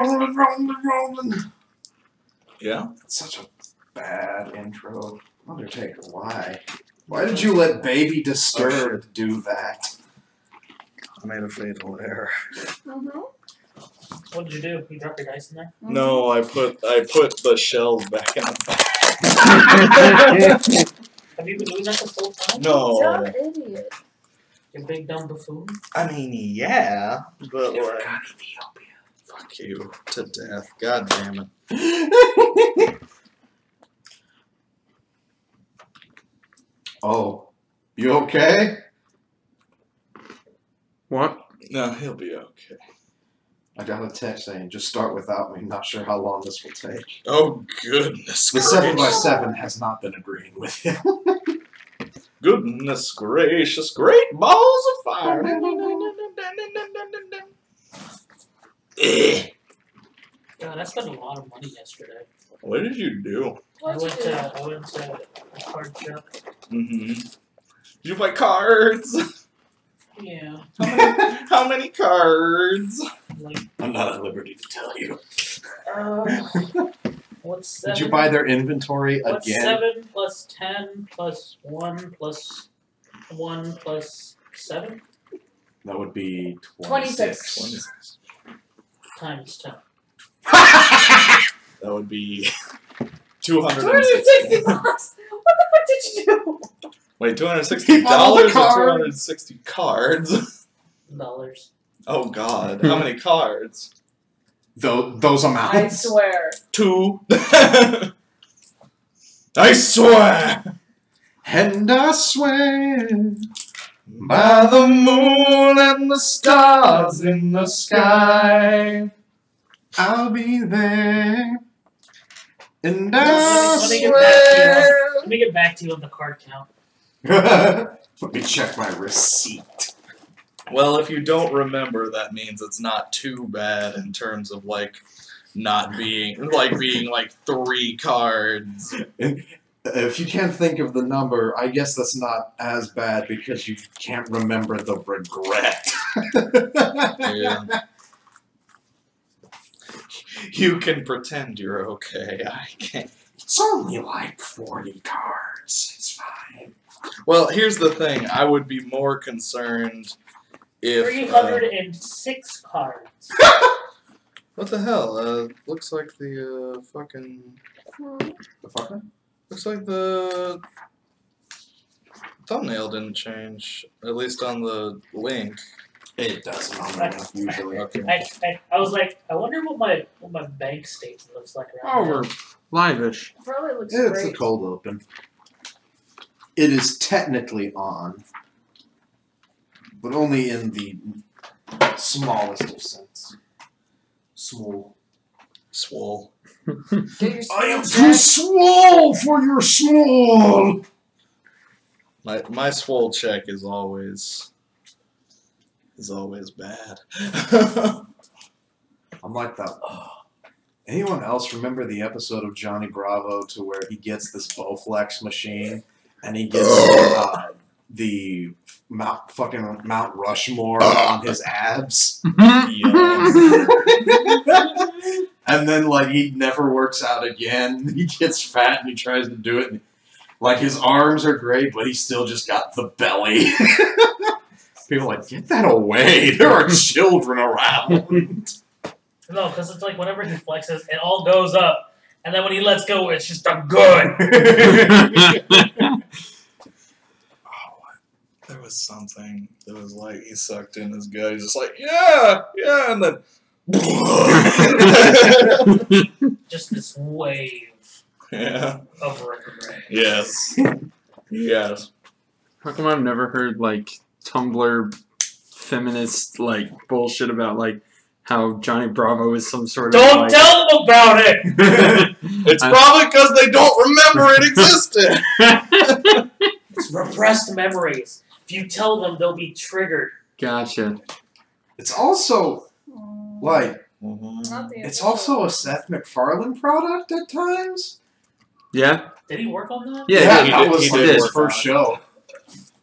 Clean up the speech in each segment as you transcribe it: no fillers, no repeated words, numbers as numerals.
rolling. Yeah? That's such a bad intro. Undertaker, why? Why did you let Baby Disturbed do that? I made a fatal error. What did you do? You dropped your dice in there? No, I put the shells back in the Have you been doing that this whole time? No. Dumb idiot. You big dumb buffoon. I mean, yeah, but Never like, got Ethiopia. fuck you to death. God damn it. Oh, you okay? What? No, he'll be okay. I got a text saying, just start without me. Not sure how long this will take. Oh, goodness The gracious. 7x7 has not been agreeing with him. Goodness gracious. Great balls of fire. God, I spent a lot of money yesterday. What did you do? I went to a card shop. Mm-hmm. Did you play cards? Yeah. How many cards? Like, I'm not at liberty to tell you. what's 7? Did you buy their inventory What's again? 7 plus 10 plus 1 plus 1 plus 7? That would be 26. 26. Times 10. That would be 260. 260 bucks! What the fuck did you do? Wait, $260 Keep all the or cards. 260 cards? Dollars. Oh god, how many cards? Those amounts. I swear. 2. I swear! And I swear by the moon and the stars in the sky, I'll be there. And I Let me get swear. Let me get back to you on the card count. Let me check my receipt. Well, if you don't remember, that means it's not too bad in terms of, like, not being, like 3 cards. If you can't think of the number, I guess that's not as bad because you can't remember the regret. Yeah. You can pretend you're okay, I can't. It's only like 40 cards. It's fine. Well, here's the thing. I would be more concerned if... 306 cards. what the hell? Looks like the, fucking... The fucker? Looks like the thumbnail didn't change, at least on the link. It doesn't on the link usually. Okay. I was like, I wonder what my bank statement looks like Oh, around we're live-ish. Probably looks It's great. a cold open. It is technically on, but only in the smallest of sense. Small. Swole. Get your I am small too check. small for your small. My swole check is always bad. I'm like that. Anyone else remember the episode of Johnny Bravo to where he gets this Bowflex machine and he gets the Mount Rushmore on his abs? Yes. And then, like, he never works out again. He gets fat and he tries to do it. And, like, his arms are great, but he's still just got the belly. People are like, get that away. There are children around. No, because it's like whenever he flexes, it all goes up. And then when he lets go, it's just a good. There was something that was like he sucked in his gut. He's just like, yeah, and then Just this wave yeah, of regret. yes, yes. How come I've never heard, like, Tumblr feminist, like, bullshit about, like, how Johnny Bravo is some sort of, Don't like... tell them about it! It's probably because they don't remember it existed. It's repressed memories. If you tell them, they'll be triggered. Gotcha. It's also, like, Not the it's official. also a Seth MacFarlane product at times. Yeah? Did he work on that? Yeah, he that did- was he like did his work first on it. show.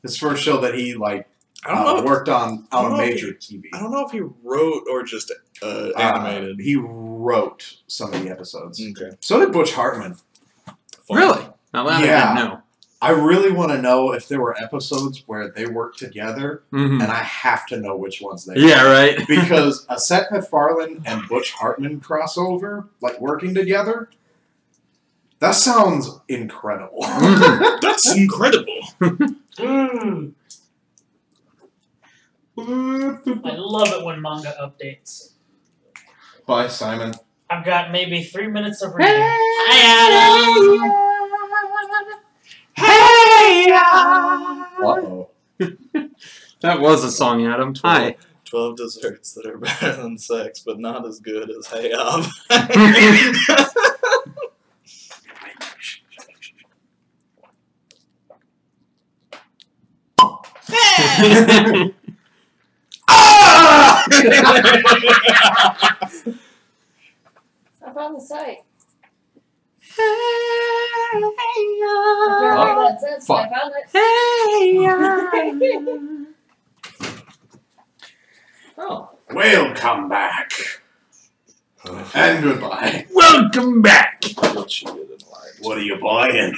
His first show that he, like, I don't know. worked on I don't a know if major TV. I don't know if he wrote or just animated. He wrote some of the episodes. Okay. So did Butch Hartman. Fun. Really? Now that Yeah. I didn't know. I really want to know if there were episodes where they worked together, Mhm. and I have to know which ones they Yeah, right. because a Seth MacFarlane and Butch Hartman crossover, like working together, that sounds incredible. Mhm. That's incredible. Mm. I love it when manga updates. Bye, Simon. I've got maybe 3 minutes of reading. Uh-oh. That was a song, Adam. Hi. 12 desserts that are better than sex, but not as good as Hey Up. Ah! I found the site. I can't remember what it says, but I found it. Oh. Welcome back. And goodbye. Welcome back. I cheated and lied. What are you buying?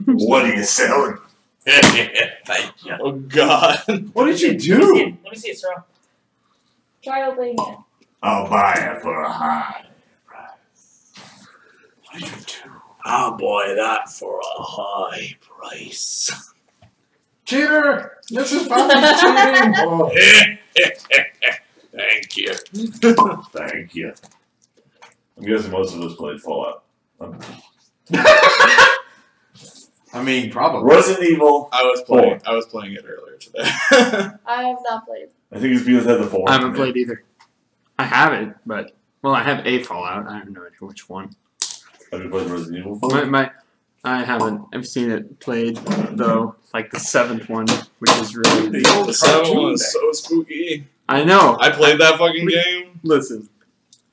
What are you selling? Thank you. Oh God. What did you Let me see do? it. Let me see it, sir. Try opening it. I'll buy it for a high price. What did you do? I'll buy that for a high price. Cheater! This is Bobby's cheating! Oh. Thank you. Thank you. I'm guessing most of us played Fallout. I mean, probably. Resident Evil. I was playing it earlier today. I have not played. I think it's because it had the 4. I haven't played either. I have it, but well, I have a Fallout. I have no idea which one. Have you played Resident Evil 4? I haven't. I've seen it played though, like the 7th one, which is really. The old The 7th cartoon one is thing. so spooky. I know. I played that fucking game. Listen.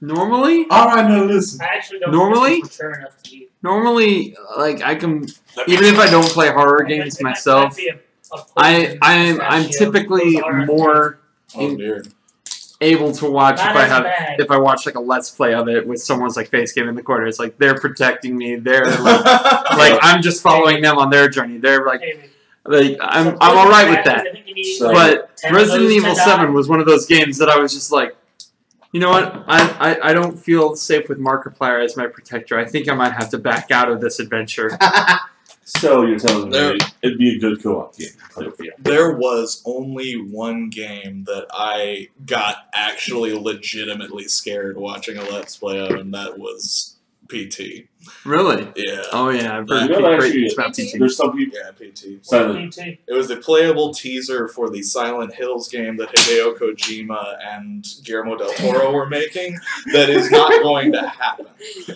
Normally, Alright, now listen. I actually don't Normally? think it's mature enough to be. like I can, even if I don't play horror games It might myself, be a I'm pistachio. typically Those are more Oh dear. able to watch Not as bad. if I watch like a let's play of it with someone's like face game in the corner. It's like they're protecting me. They're like I'm just following them on their journey. They're like Maybe. I'm all right with that. I think you need, So- like, But 10 of Resident those Evil to 7 die. was one of those games that I was just like, you know what? I don't feel safe with Markiplier as my protector. I think I might have to back out of this adventure. So you're telling There- me it'd be a good co-op game to play with you. There was only one game that I got actually legitimately scared watching a Let's Play of, and that was PT. Really? Yeah. Oh yeah, I've heard You know, great actually, things about PT. There's some people. Yeah, PT. Silent. PT. It was a playable teaser for the Silent Hills game that Hideo Kojima and Guillermo del Toro were making that is not going to happen.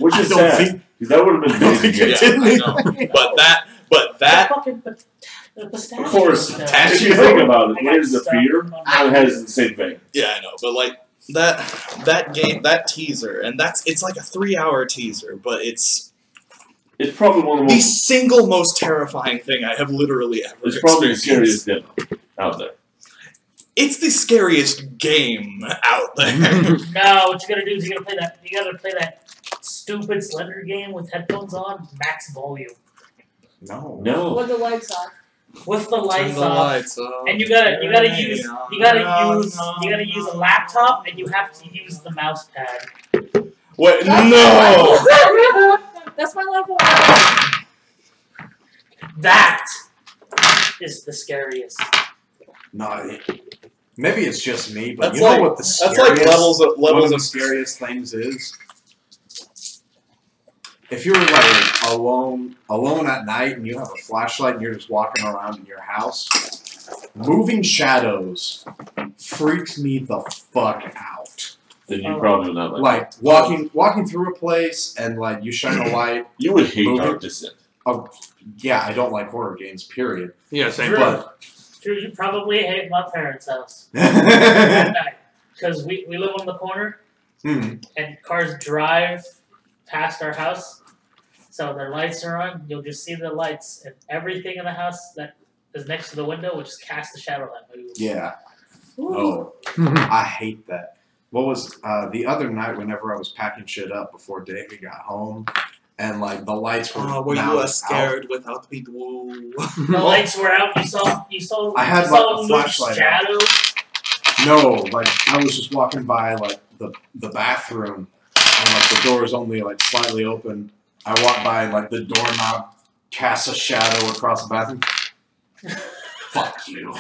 Which is I don't sad. think- Because that would have been I don't amazing. think game. it did. I know. But that The pistachio Of course, stuff. if you think about it, I got Layers of stuff Fear on kind of my- has the same vein. Yeah, I know, but like that game, that teaser, and it's like a 3-hour teaser, but it's It's probably one of the the most. single most terrifying thing I have literally ever It's probably the experienced. scariest demo out there. It's the scariest game out there. No, what you gotta do is you gotta play that stupid Slender game with headphones on, max volume. No. No. With the lights off. With the lights Turn the off. lights off. And you gotta use a laptop and you have to use the mouse pad. Wait, no! That's my level. That is the scariest. No. Maybe it's just me, but That's you know like- what the That's scariest, like levels of one of the of scariest things is? If you're like alone at night and you have a flashlight and you're just walking around in your house, moving shadows freaks me the fuck out. Then you probably would not like. Like walking through a place and like you shine a light. You would hate Moving- Dark Descent. Yeah, I don't like horror games. Period. Yeah, same. True. But Drew, you probably hate my parents' house Hmm. at night. Because we live on the corner Hmm. and cars drive past our house. So their lights are on, you'll just see the lights, and everything in the house that is next to the window will just cast a shadow that moves. Yeah. Ooh. Oh, I hate that. what was the other night whenever I was packing shit up before Davey got home, and like the lights were were now you out. scared without the people? The lights were out. You saw. I had you like saw a Luke's flashlight. shadow. No, like I was just walking by like the bathroom, and like the door is only like slightly open. I walk by and like the doorknob casts a shadow across the bathroom. Fuck you.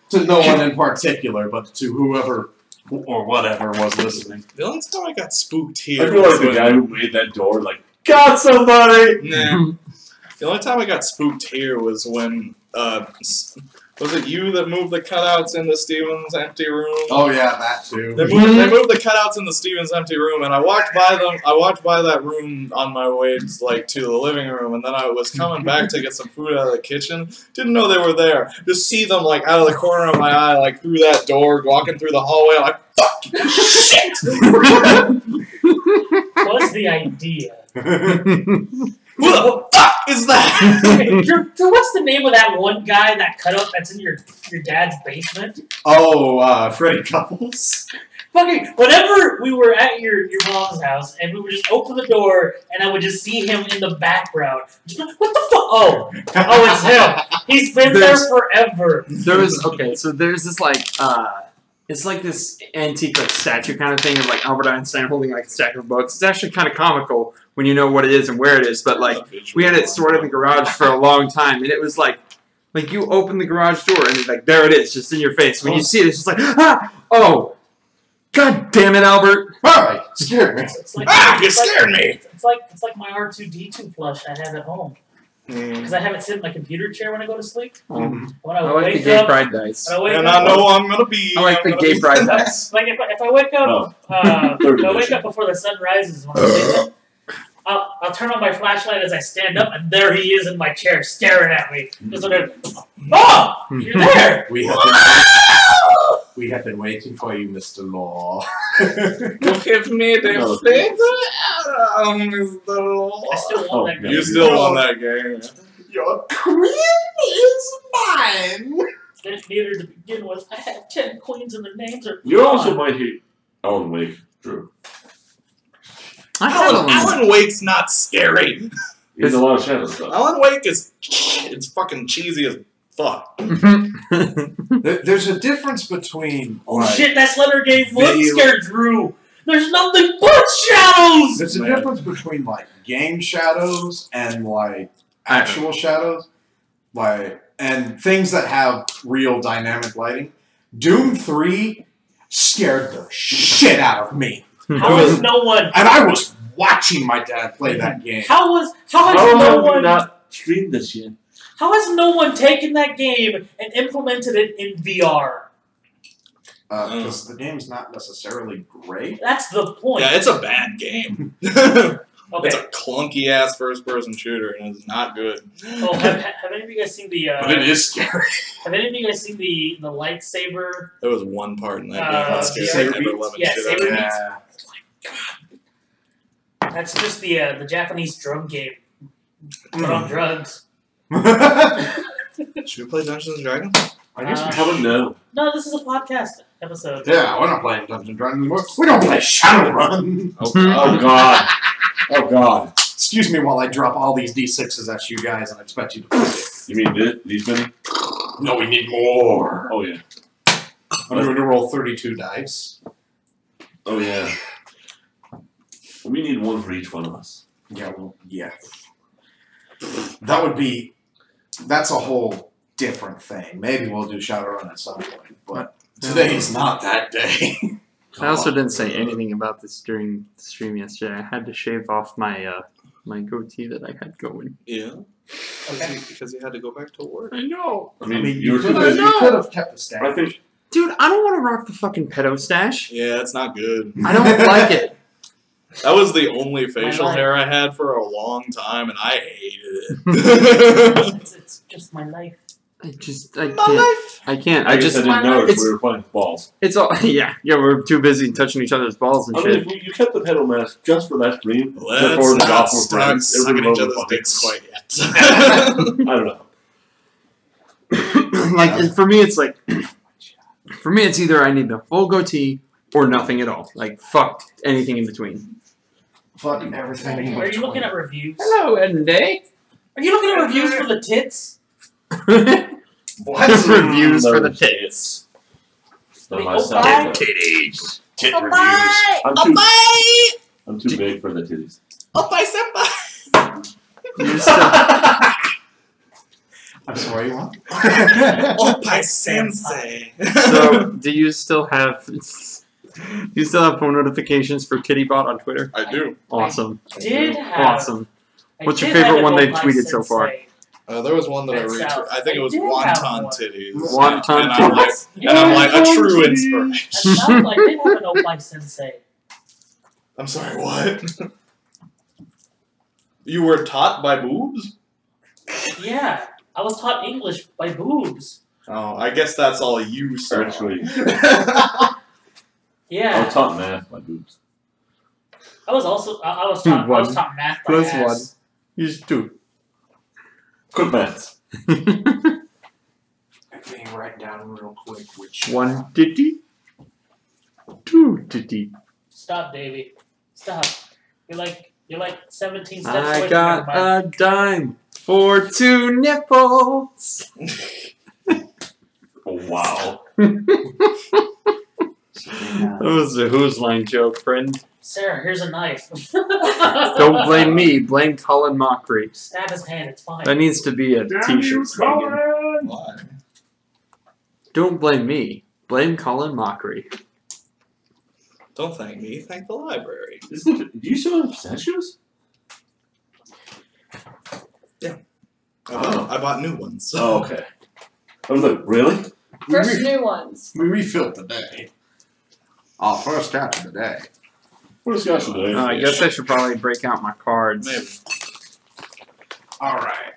To no one in particular, but to whoever or whatever was listening. The only time I got spooked I here feel was like the when- guy who made that door, like, got somebody! Nah. The only time I got spooked here was when, was it you that moved the cutouts into Steven's empty room? Oh yeah, that too. They moved the cutouts in the Steven's empty room, and I walked by them. I walked by that room on my way to the living room, and then I was coming back to get some food out of the kitchen. Didn't know they were there. Just see them like out of the corner of my eye, like through that door, walking through the hallway. I'm like, fuck, shit. What's the idea? Who the fuck is that? So what's the name of that one guy that cut up that's in your dad's basement? Oh, Freddie Couples. Fucking whenever we were at your mom's house and we would just open the door and I would just see him in the background. Just like, what the fuck? Oh, it's him. He's been there forever. So there's this like it's like this antique like statue kind of thing of like Albert Einstein holding like a stack of books. It's actually kind of comical when you know what it is and where it is, but like we had it stored in the garage for a long time, and it was like you open the garage door and it's like there it is, just in your face. When you see it, it's just like oh, god damn it, Albert! Alright, scared me. It's like, You scared me. It's like my R2-D2 plush I have at home because I have it sit in my computer chair when I go to sleep. When I I like the wake gay up, pride dice. when I wake And up, I know I'm gonna be. I like the gay pride dice. like if I wake up, if I wake up before the sun rises when I'm sleeping, I'll turn on my flashlight as I stand up, and there he is in my chair staring at me. Just like, oh, you're there. We have been waiting for you, Mr. Law. You give me the favor, Mr. Law. I still want that Oh, game. You still won that game. Your queen is mine. There's neither to begin with. I have 10 queens and their names are You also gone. might hate Alan Wake, Drew. Alan Wake's not scary. He's a lot of shadow stuff. Alan Wake it's fucking cheesy as fuck. There's a difference between. Oh like, shit, that Slender Game would video- scare Drew. There's nothing but shadows! There's a Man. difference between like game shadows and like actual shadows, like and things that have real dynamic lighting. Doom 3 scared the shit out of me, How has no one... and I was watching my dad play that game. How has How no have you one... not streamed this yet? How has no one taken that game and implemented it in VR? Because the game's not necessarily great. That's the point. Yeah, it's a bad game. Okay. It's a clunky ass first person shooter and it's not good. Oh, have any of you guys seen the... But it is scary. Have any of you guys seen the lightsaber? There was one part in that game that scared Saber the ever beats? loving Yeah, shit out of Saber me. Yeah. That's just the Japanese drum game. Put on drugs. Should we play Dungeons and Dragons? I guess we haven't now. No, this is a podcast episode. Yeah, we're not playing Dungeons and Dragons anymore. We don't play Shadowrun. Oh god. Oh god. Excuse me while I drop all these D6s at you guys and expect you to play it. You mean these many? No, we need more. Oh yeah. I'm going to roll 32 dice. Oh yeah. We need one for each one of us. Yeah, well, yeah. That would be... That's a whole different thing. Maybe we'll do Shadowrun at some point, but today is not that day. I also didn't say anything about this during the stream yesterday. I had to shave off my my goatee that I had going. Yeah. Okay. Because he had to go back to work. I know. I mean, you were too could busy. have kept the stash. I think Dude, I don't want to rock the fucking pedo stash. Yeah, it's not good. I don't like it. That was the only facial life. hair I had for a long time, and I hated it. It's just my life. I can't. I can't. I just didn't notice it's, we were playing balls. it's all yeah. We're too busy touching each other's balls and I mean, shit. if you kept the pedal mask just for that stream, Let's before the not gospel start friends, it would sucking have each been other's funny. dicks quite yet. I don't know. Like for me, it's like for me, it's either I need the full goatee or nothing at all. Like, fuck anything in between. Fucking everything. in Are you looking between. at reviews? Hello, Ende. Are you looking at reviews for the tits? Reviews for the tits. So The myself, oppa? Titties. Tit Oh, reviews. bye. I'm too big for the titties. You still, I'm sorry, what? Oppai sensei. so, do you still have phone notifications for KittyBot on Twitter? I do. Awesome. Did have. Awesome. I What's your did have favorite an one they've Oppai tweeted so far? sensei. There was one that I That's retweeted. out. I think it was I did have wonton one. titties. Wonton and I'm like, titties. and I'm like a true That inspiration. sounds like I did have an Oppai sensei. I'm sorry, what? You were taught by boobs? Yeah, I was taught English by boobs. Oh, I guess that's all you saw. Actually, Yeah, I was taught math by boobs. I was taught math by Plus ass. one. Use 2. Quick maths. I'm being write down real quick which 1 titty. 2 titty. Stop, Davey. Stop. You're like 17 steps away I from got everybody. a dime for 2 nipples. Oh, wow. That was a Who's Line joke, friend. Sarah, here's a knife. Don't blame me. Blame Colin Mockery. Stab his hand. It's fine. That needs to be a t-shirt slogan. Why? Don't blame me. Blame Colin Mockery. Don't thank me, thank the library. Do you still have pistachios? I bought new ones. Oh, okay. I was like, really? First new ones. we refilled today. Our first catch of the day. What is gosh today? I guess I should probably break out my cards. Maybe. All right.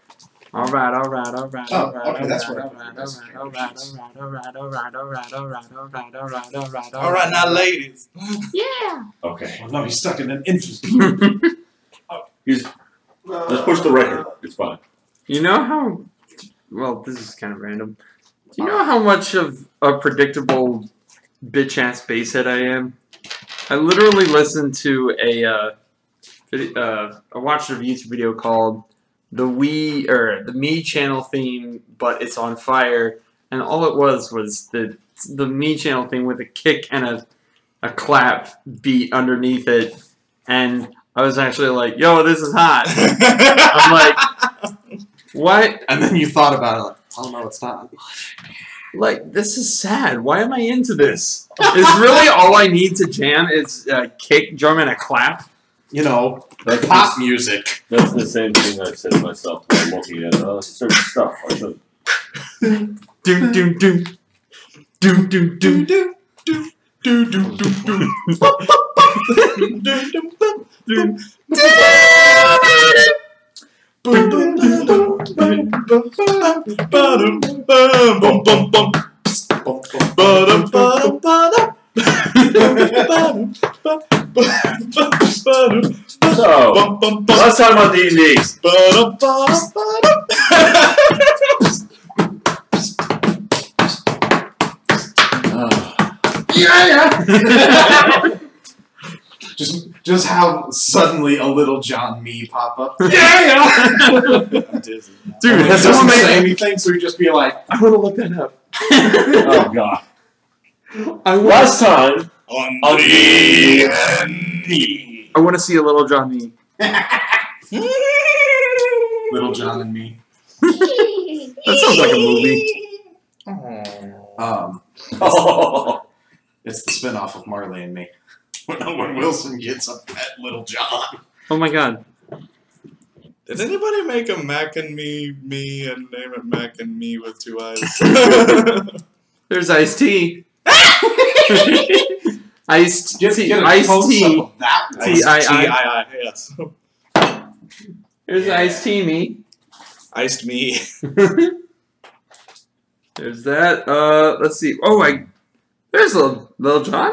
Alright. Oh, okay, that's where I put All right, now, ladies. Yeah. Okay. Oh no, he's stuck in an infant. Just push the record. It's fine. You know how... Well, this is kind of random. Do you know how much of a predictable bitch-ass basshead I am? I literally listened to I watched a YouTube video called the Me channel theme, but it's on fire, and all it was the Me channel theme with a kick and a clap beat underneath it, and I was actually like, yo, this is hot. I'm like, what? And then you thought about it like, oh no, it's not. Like, this is sad. Why am I into this? Is really all I need to jam is a kick, drum, and a clap? You know, That's pop music. That's the same thing I've said to myself while looking at certain stuff. I should. Doom, doom, doom. Doom, doom, doom. So, last time on D&D. Yeah. Just how suddenly a little John Me pop up. Yeah. I'm dizzy. Dude, It has doesn't someone say made... anything, so we just be like, I want to look that up. Oh, God. Last time On D&D. I want to see a little John Me. Little John and Me. That sounds like a movie. Oh. It's the spinoff of Marley and Me. When Owen Wilson gets a pet Little John. Oh my god. Did anybody make a Mac and me and name it Mac and me with 2 eyes? There's iced tea. Iced Get tea. a Iced close-up tea. of that one. T-I-I. T-I-I, yes. There's iced tea, me. Iced me. There's that. Let's see. Oh, there's Lil John.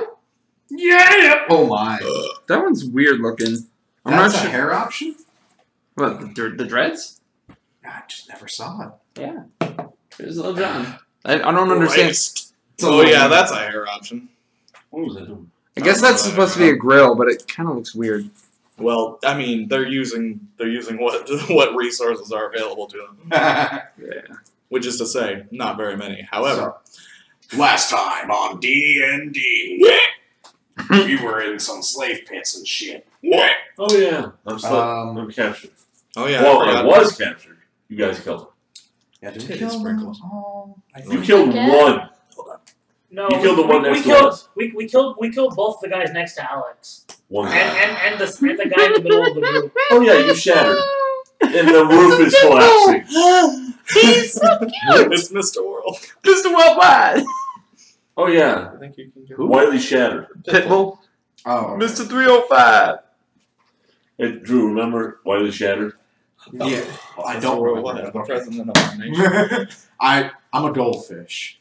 Yeah. Oh my. That one's weird looking. I'm That's not a sure. hair option? What, the dreads? I just never saw it. Yeah. There's Lil John. I don't understand. Oh yeah, that's a hair option. What was I doing? I guess that's supposed to be a grill, but it kind of looks weird. Well, I mean, they're using what resources are available to them. Yeah. Which is to say, not very many. However, last time on D&D, we were in some slave pits and shit. Oh yeah, I'm captured. oh yeah, Well, I I was captured. You guys killed him. Yeah, did Titty we kill sprinkles. them all? I You think. killed Again? one. No, You killed the one next to killed, us. We killed both the guys next to Alex. One. And the guy in the middle of the room. Oh yeah, you shattered. And the roof is collapsing. He's so cute! It's Mr. World. Mr. Worldwide! Oh yeah, I think you can get Wiley shattered. Pitbull. Oh, okay. Mr. 305. Hey, Drew, remember Wiley shattered? Yeah, I Mr. don't Worldwide, remember. the president of our nation. I'm a goldfish.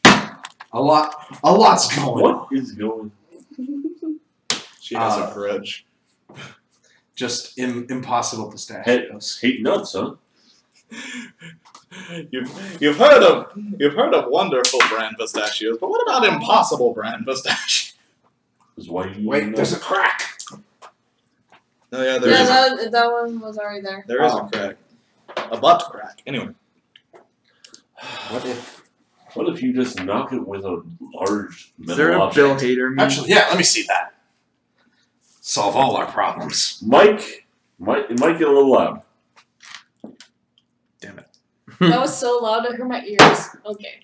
A lot's going on. What is going? She has a grudge. Just impossible pistachios. Hate nuts, huh? You've heard of wonderful brand pistachios, but what about impossible brand pistachios? Is why you Wait, there's a crack. Oh yeah, that one was already there. there is a crack, a butt crack. Anyway, What if you just knock it with a large Is metal there a object? Bill Hader meme? Actually, yeah, let me see that. Solve all our problems. Mike, it might get a little loud. Damn it. That was so loud it hurt my ears. Okay.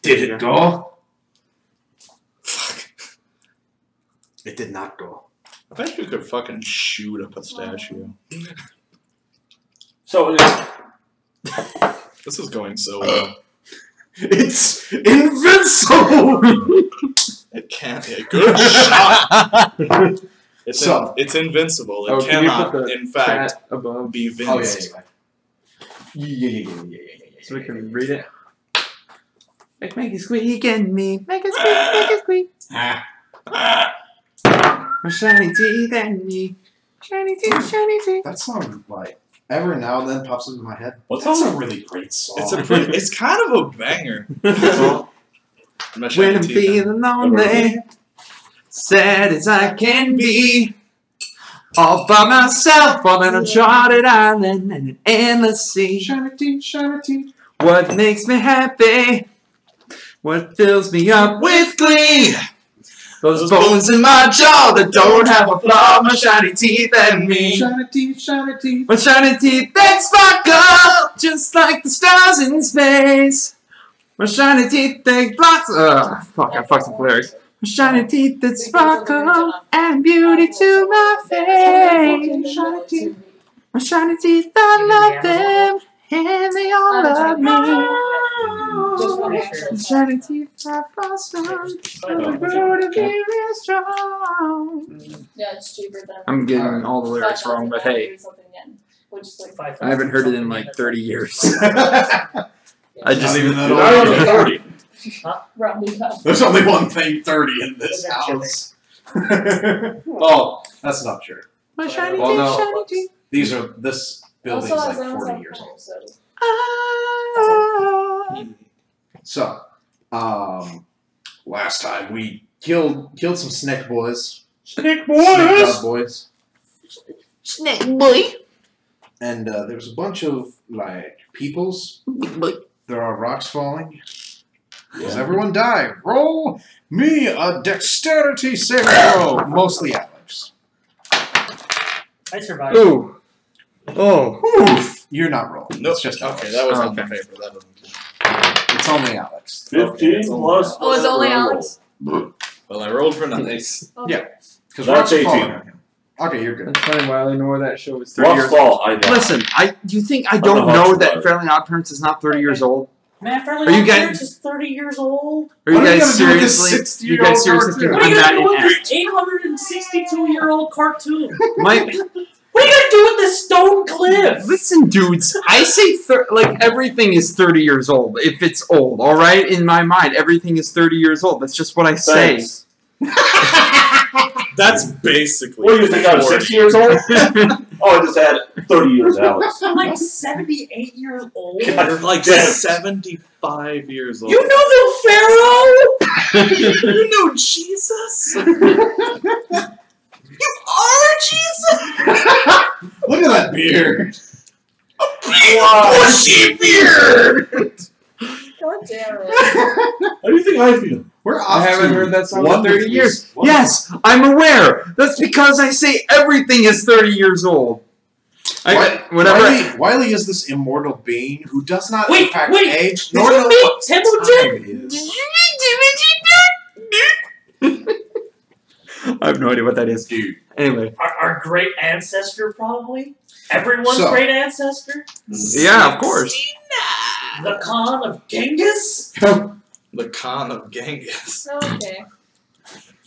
Did it go? Fuck. It did not go. I bet you could fucking shoot a pistachio. So anyway, This is going so well. It's invincible! It can't. A good shot. So- It's invincible. It Oh, can you cannot, put the in fact, Cat above be Oh, vinced. yeah. so we can read it. Make it squeak and me. Make it squeak. Ah, My shiny teeth and me. Shiny teeth, shiny teeth. that song, like, every now and then pops into my head. what's That's that? a really great song. It's kind of a banger. When I'm feeling lonely, sad as I can be, all by myself on an uncharted island and an endless sea. Shiny teeth, shiny teeth. What makes me happy? What fills me up with glee? Those bones in my jaw that don't have a flaw, my shiny teeth and me. Shiny teeth, shiny teeth. My shiny teeth that sparkle, just like the stars in space. My shiny teeth they blossom. Fuck, I fucked up the lyrics. My shiny teeth that sparkle, and beauty to my face. Shiny teeth. My shiny teeth, I love them, and they all love me. My shiny teeth are blossom, and the road to be real strong. Yeah, it's cheaper than. I'm getting all the lyrics wrong, but hey, Which is like I haven't heard it in like 30 years. I Not just even that You're not old. even 30. rounding up. There's only one thing 30 in this house. Oh, that's not true. My shiny Well, teeth, no. shiny teeth. This building's Also, like I was 40 on years some old. phone, so- Ah. So, last time we killed some snake boys. Snake Snake dog boys. Snake boy. And there was a bunch of, like, peoples. There are rocks falling. Does everyone die? Roll me a dexterity saving throw. Mostly Alex. I survived. Ooh. Oh. Oof. You're not rolling. Nope. It's just Alex. Okay, that was on the Okay. paper. That doesn't count. It's only Alex. 15 plus. Oh, it's only whatever I Alex? roll. Well, I rolled for nothing. Nice. Okay. Yeah. Because That's rocks are 18. falling on him. Okay, you're good. That's funny, Wiley. Nor that show was 30 Rough years fall, I die. Listen, you think I don't don't know know much that about it. Fairly Odd Parents is not 30 years old? Man, Fairly Are you Odd guys- Parents is 30 years old. Are you What are you guys gonna do with this seriously? You 60-year-old guys seriously cartoon? think What are I'm you not gonna do with in this 862-year-old cartoon? My, What are you gonna do with this stone cliff? listen, dudes. I say like everything is 30 years old if it's old. All right, in my mind, everything is 30 years old. That's just what I say. Thanks. That's basically. What do you think? I'm 6 years old? Oh, I just had 30 years, Alex. I'm like 78 years old. God, You're like damn it. 75 years old. You know the Pharaoh? You know Jesus? You are Jesus? Look at that beard. Bushy beard! God damn it. How do you think I feel? We're off I haven't to heard that song in wonderfully- 30 years. Yes, I'm aware. That's because I say everything is 30 years old. Wiley is this immortal being who does not, Wait, in fact, wait. age, Did nor you know meet what Treblechin? time it is. I have no idea what that is. Dude. Anyway. Our great ancestor, probably? Everyone's So- great ancestor? Yeah, of course. The Khan of Genghis? The Khan of Genghis. Okay.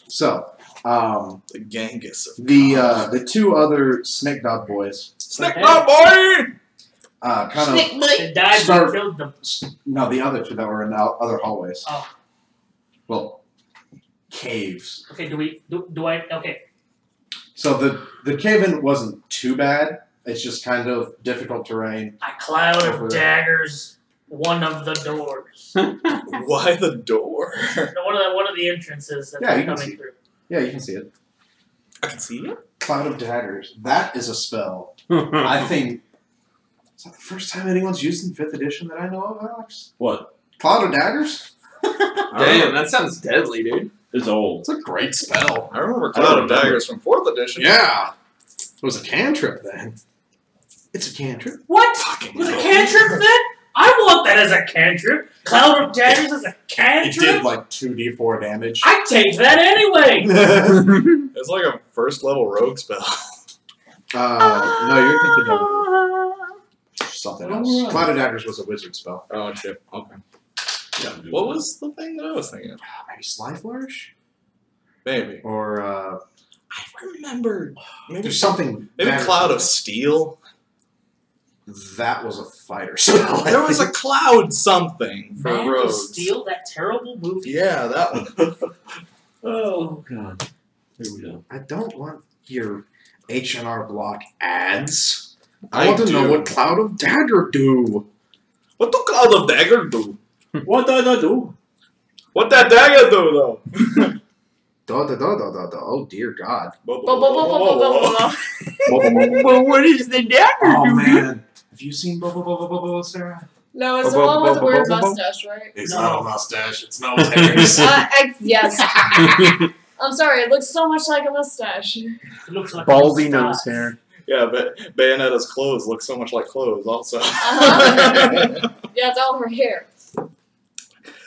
So, The Genghis of the two other Snake Dog boys, Snake my boy! kind They died Start- and killed them. of, no, the other two that were in the other hallways. Oh. Well, caves. Okay, do I, okay. So the cave-in wasn't too bad. It's just kind of difficult terrain. A cloud Over of there. daggers, one of the doors. Why the door? No, one of the entrances that Yeah, they're you can coming see. through. Yeah, you can see it. I can see it. Cloud of Daggers. That is a spell. I think. Is that the first time anyone's used in 5th edition that I know of, Alex? What? Cloud of Daggers? Damn, that sounds deadly, dude. It's old. It's a great spell. I remember Cloud of Daggers from 4th edition. Yeah. It was a cantrip then. It's a cantrip. What? Fucking Was a hell. cantrip then? I want that as a cantrip. Cloud of daggers as a It cantrip? did like 2d4 damage. I'd take that anyway. It's like a first level rogue spell. No, you're thinking of something else. Oh, right. Cloud of Daggers was a wizard spell. Oh shit. Okay. Yeah, What was the thing that I was thinking of? Maybe Sly Flourish? Maybe. Or, I remembered. Maybe there's something. Maybe Daggers- Cloud of Steel. That was a fighter spell. There was a cloud something for Man of rogues. Steel, that terrible movie. Yeah, that one. Oh, God. Here we go. I don't want your H&R Block ads. I I want to know do. what Cloud of Dagger do. What do Cloud of Dagger do? What did I do? What that dagger do though? Oh dear God. Bo- bo- bo- bo- bo- bo- bo- Well, what is the dagger Oh do? man. Have you seen Bubble, Sarah? No, it's the Bo- bo- one with the bo- weird bo- bo- bo- mustache, right? It's No. not a mustache, it's no hairs. Yes. I'm sorry, it looks so much like a mustache. It looks like Baldy a nose star. hair. Yeah, but Bayonetta's clothes look so much like clothes also. Uh-huh. Yeah, it's all her hair.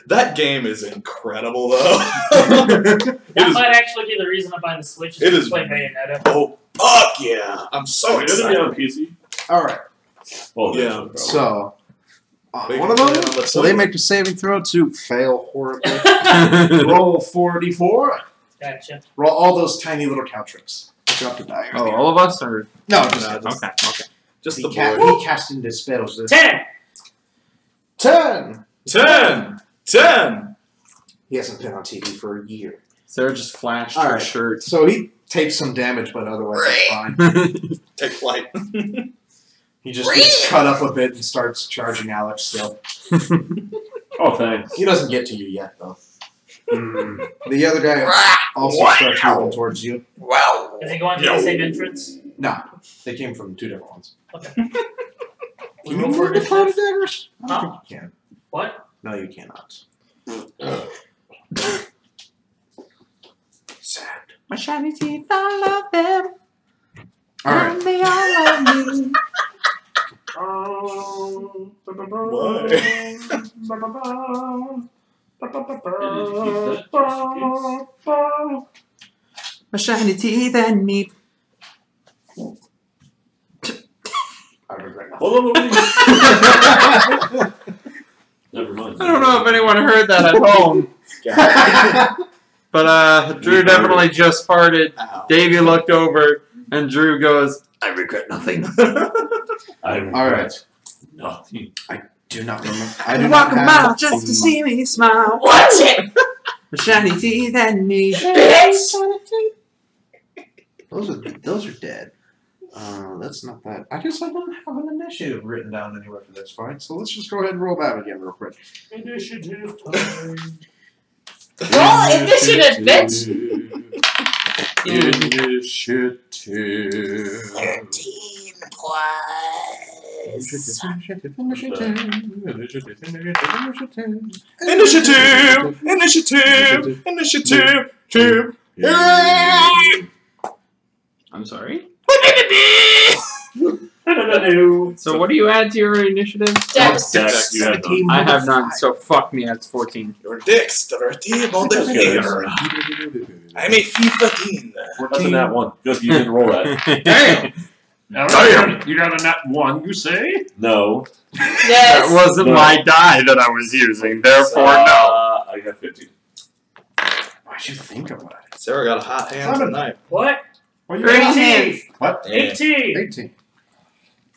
That game is incredible though. That It is- might actually be the reason I buy the Switch. It to is- play Bayonetta. Oh fuck yeah! I'm so Wait, isn't it excited. on PC? Alright, Oh, Yeah, no problem. so. They One can of play it on them, the so they Switch. make a saving throw to fail horribly. Roll 4d4. Gotcha. Roll all those tiny little cantrips. Drop the die. Oh, all of us? Or No, just No, just- okay. Just he, the he board. cast into spells. 10! 10! 10! 10! He hasn't been on TV for a year. Sarah just flashed All her right. shirt. So he takes some damage, but otherwise it's fine. Take flight. He just gets cut up a bit and starts charging Alex still. Oh, thanks. He doesn't get to you yet, though. The other guy also starts moving towards you. Wow. Is he going to the same entrance? No, they came from two different ones. Okay. Can We you go move for the cloud of initiative? daggers? I don't Huh? think you can. What? No, you cannot. Sad. My shiny teeth, I love them. Alright. And they all love me. My shiny teeth and me. I regret nothing. Hold on, never mind. I don't know if anyone heard that at home, but Drew definitely just farted. Ow. Davey looked over, and Drew goes, "I regret nothing." Alright. Nothing. Do not remember. I do I not walk a have mile just to the- see me smile. Watch it! My shiny teeth and me. Bitch! Those are dead. That's not that. I guess I don't have an initiative written down anywhere for this fight, so let's just go ahead and roll that again real quick. Initiative time. Roll initiative, bitch! Initiative. 13 plus. Initiative. I'm sorry? No. So what do you add to your initiative? Dex. Dex, you have none. I have none, so fuck me, that's 14. Your dexterity modifier. I'm a 15. That's a nat 1. Because you didn't roll that. Damn! Damn! You got a nat 1, you say? No. Yes. That wasn't No. my die that I was using, therefore no. I got 15. Why'd you think about it? Sarah got a hot hand tonight. What? What you got? 18. What? 18. 18.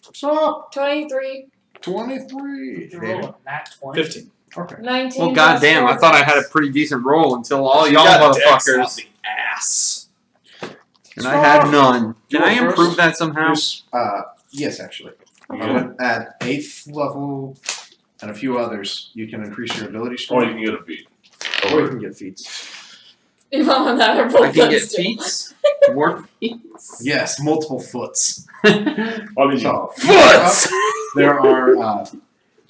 What's up? 23. 23. Did you roll a nat 20? 15. Okay. 19. Well, plus goddamn, I 4 thought I had a dex. pretty decent roll until all You y'all got dex out motherfuckers. the ass. And I had none. You Can go I first. improve that somehow? There's, yes, actually. I went at 8th level and a few others. You can increase your ability Or score. you can get a feat. Or you can get feats. Even on that, I rolled I can get still. feats? More feats? Yes, multiple foots. I mean, So, Foots! there are a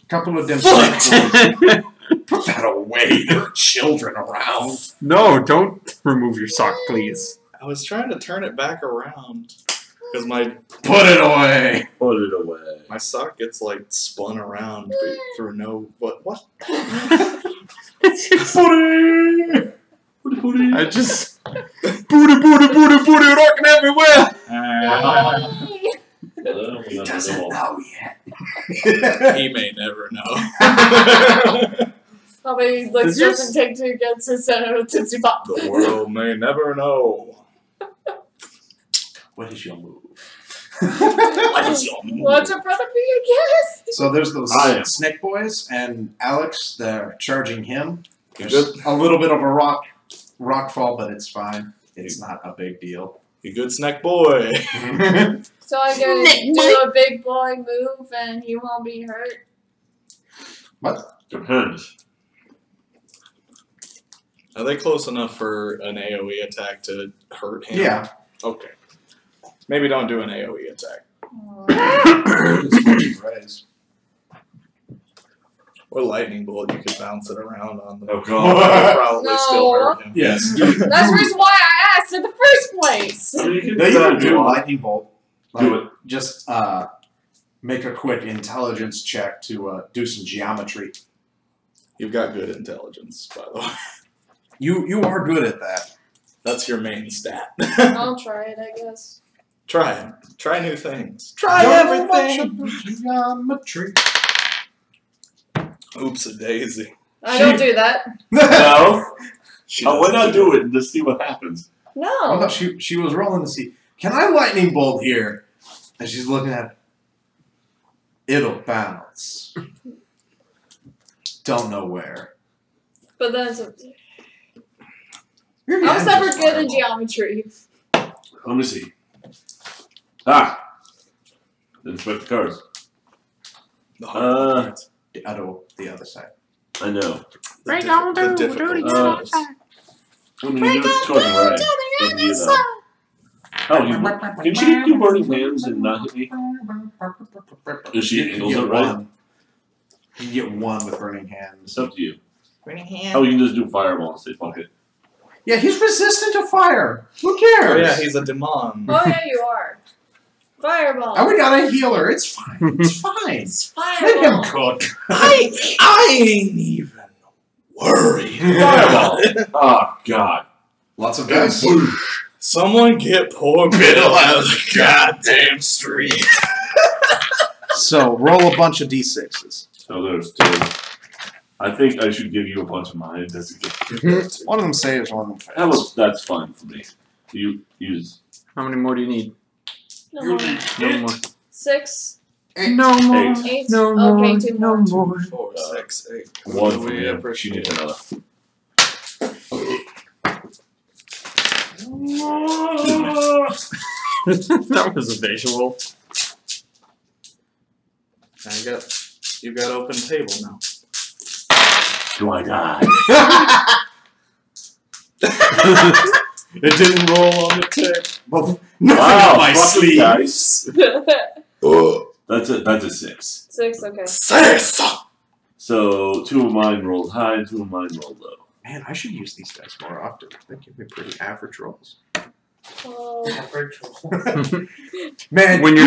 couple of dim snake Put that away. There are children around. No, don't remove your sock, please. I was trying to turn it back around. Because my Put it away. put it away. my sock gets like spun around through no what? I just booty, rocking everywhere. Well, we don't Doesn't know. know yet. He may never know. Probably like Does yours- doesn't take two against his center of Tootsie Pop. The world may never know. What is your move? What is your move? What's in front of me, I guess? So there's those I am. snake boys and Alex. They're charging him. You There's good? a little bit of a rock fall, but it's fine. It's not a big deal. You good snack boy. So I'm gonna do a big boy move and he won't be hurt. Depends. Are they close enough for an AoE attack to hurt him? Yeah. Okay. Maybe don't do an AoE attack. It's what you raise. Or lightning bolt, you could bounce it around on them. Oh, It'll God. probably still hurt him. Yes. That's the reason why I asked in the first place. I mean, you can No, you do can that if do you a want. lightning bolt. Do Like, it. Just make a quick intelligence check to do some geometry. You've got good intelligence, by the way. You are good at that. That's your main stat. I'll try it, I guess. Try it. Try new things. Try Don't everything. much of geometry. Oops a daisy. I don't do that. No. She Oh, why doesn't not do do it and just see what happens? Oh, no, No. she was rolling to see. Can I lightning bolt here? And she's looking at it. It'll bounce. Don't know where. But then it's a, Maybe I was I'm never just good in fireball. geometry. Let me see. Ah! Didn't expect the cards. The hard cards. The other side. I know. The difficult cards. I mean, you do it scoring right. Doesn't do that. Oh, can she do burning hands and not hit me? Is she You handles get it right? one. You get one with burning hands. It's up to you. Burning hand. Oh, you can just do fireball and say fuck it. Yeah, he's resistant to fire. Who cares? Oh yeah, he's a demon. Oh yeah, you are. Fireball. And we got a healer. It's fine. It's fine. Let him Fireball. cook. I ain't even worried. Fireball! Oh, God. Lots of dice. Someone get poor Bill out of the goddamn street. So roll a bunch of d6s. So there's two. I think I should give you a bunch of mine. Does it get One of them saves, one of them that fails. that's fine for me. You use How many more do you need? No more. No more. 6, No more. 8. No Okay, more. 2 No more. more. 4, 6, 8. one for We me. She appreciate needs it. another. That was a visual. You got open table now. Do I die? It didn't roll on the tip. Well, nothing Wow, on my fucking sleeve. dice. That's a 6. 6, okay. 6! So 2 of mine rolled high, 2 of mine rolled low. Man, I should use these dice more often. They give me pretty average rolls. Average. Man, When you're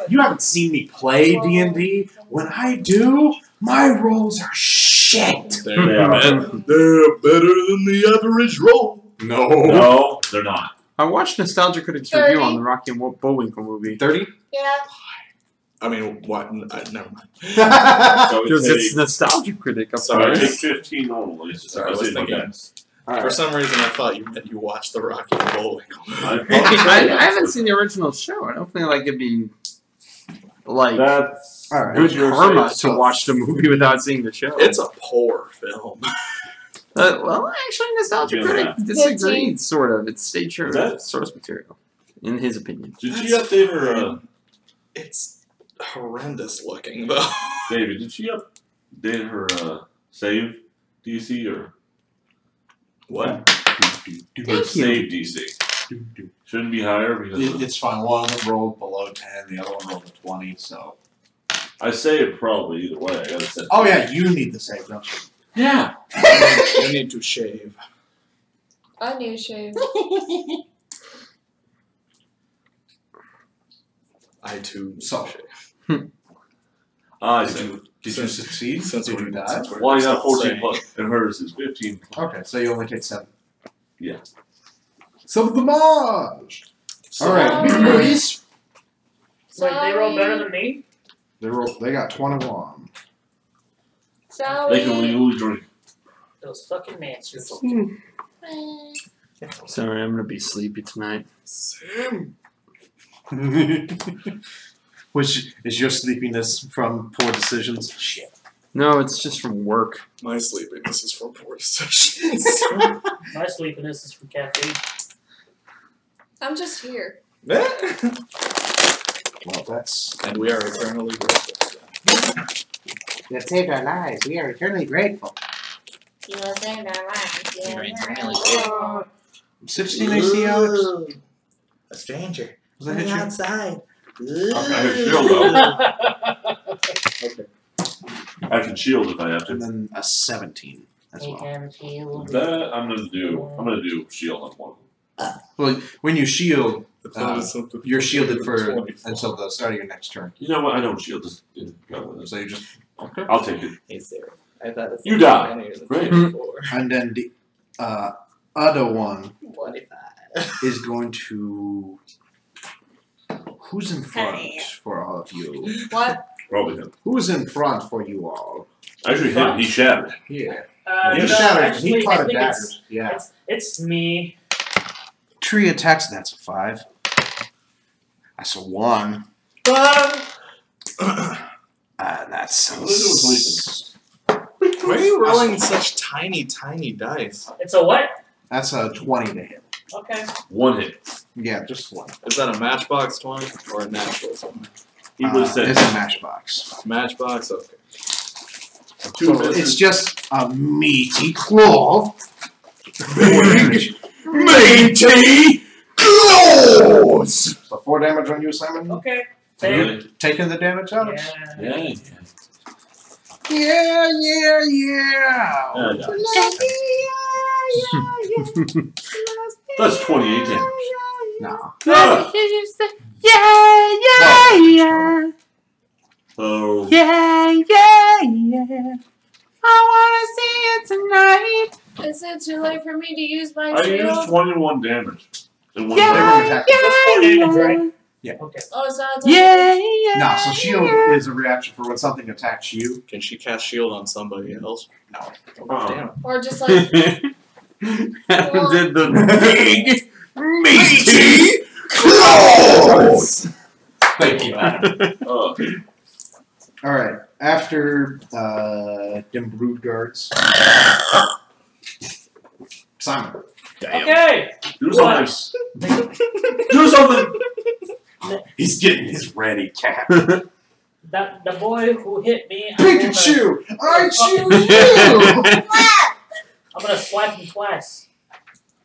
you haven't seen me play D&D. When I do, my rolls are shit. They are. They're better than the average roll. No, they're not. I watched Nostalgia Critics 30. review on the Rocky and Bullwinkle movie. 30? Yeah. I mean, what? Never mind. So I would Because it's take, Nostalgia Critic. Of so I Sorry. take 15 normally. Sorry, I I was say my thinking. dice. For some reason, I thought you meant you watched the Rocky and Bullwinkle. I haven't seen the original show. I don't feel like it'd be like That's All right. good your karma safe to stuff. watch the movie without seeing the show. It's a poor film. Well, actually, Nostalgia Yeah. Critic 15. disagreed, sort of. It stayed true to That- source material, in his opinion. Did she update her, It's horrendous looking, though. David, did she update her, save DC or? What? Her save DC. Shouldn't be higher because It's fine. One of them rolled below 10, the other one rolled a 20, so. I save probably either way. I gotta set. Oh, yeah, you need the save, don't you? Yeah. I need to shave. I need a shave. I too. So. shave. I Did save. you, did you succeed? Since Did we're you die? since we're Well, I got just 14 saying. plus, and hers is 15. Okay, so you only take 7. Yeah. So the Maj! So- Alright, big boys. Like they roll better than me? They got 21. Sorry. They can legally drink. Those fucking masters. Sorry, I'm gonna be sleepy tonight. Sam. Which is your sleepiness from poor decisions? Shit. No, it's just from work. My sleepiness is from poor decisions. My sleepiness is from caffeine. I'm just here. Well, that's. And we are eternally grateful. You saved our lives. We are eternally grateful. You want to say that right? You're eternally Yeah. 16 AC, Alex? A stranger. Was that hit you? outside. Okay, I can shield though. Okay. I can shield if I have And to. then a 17 as well. That I'm gonna do shield on one. Well, when you shield, It's only something you're shielded for 24. until the start of your next turn. You know what? I don't shield. Just go with it. So you just. Okay. I'll take it. Hey, Sarah. I thought it's You die. Great. 24. And then the other one 25. is going to. Who's in front for all of you? What? Probably him. Who's in front for you all? Actually, him. He shattered. Here. He He no, shattered. actually, He caught I a think dagger. Yeah. It's me. Tree attacks. That's a 5. That's a 1. That's a What is it with sleeping? Why are you rolling such tiny, tiny dice? It's a what? That's a 20 to hit. Okay. One hit. Yeah, just 1. Is that a matchbox 20 or a natural 20? He would have said It's a matchbox. Matchbox? Okay. two So misses. it's just a meaty claw. Meaty claws! So 4 damage on you, Simon. Okay. Really? Taking the damage out. Yeah. Yeah. Yeah. Yeah, That's 28 damage. No. Ah! Yeah. Oh. Yeah. I wanna see it tonight. Is it too late for me to use my I used shield? 21 damage. In one Yeah. turn. That's 4 damage, right? Yeah. Okay. Oh, it's not. No, so shield is a reaction for when something attacks you. Can she cast shield on somebody else? No. Uh-uh. Damn. Or just like, Adam did the big Meaty claws! Thank you, Adam. Alright, after them brood guards. Simon. Okay. Do something. Do something. He's getting his ready cap. The boy who hit me. Pikachu! I choose you! I'm gonna swipe him twice.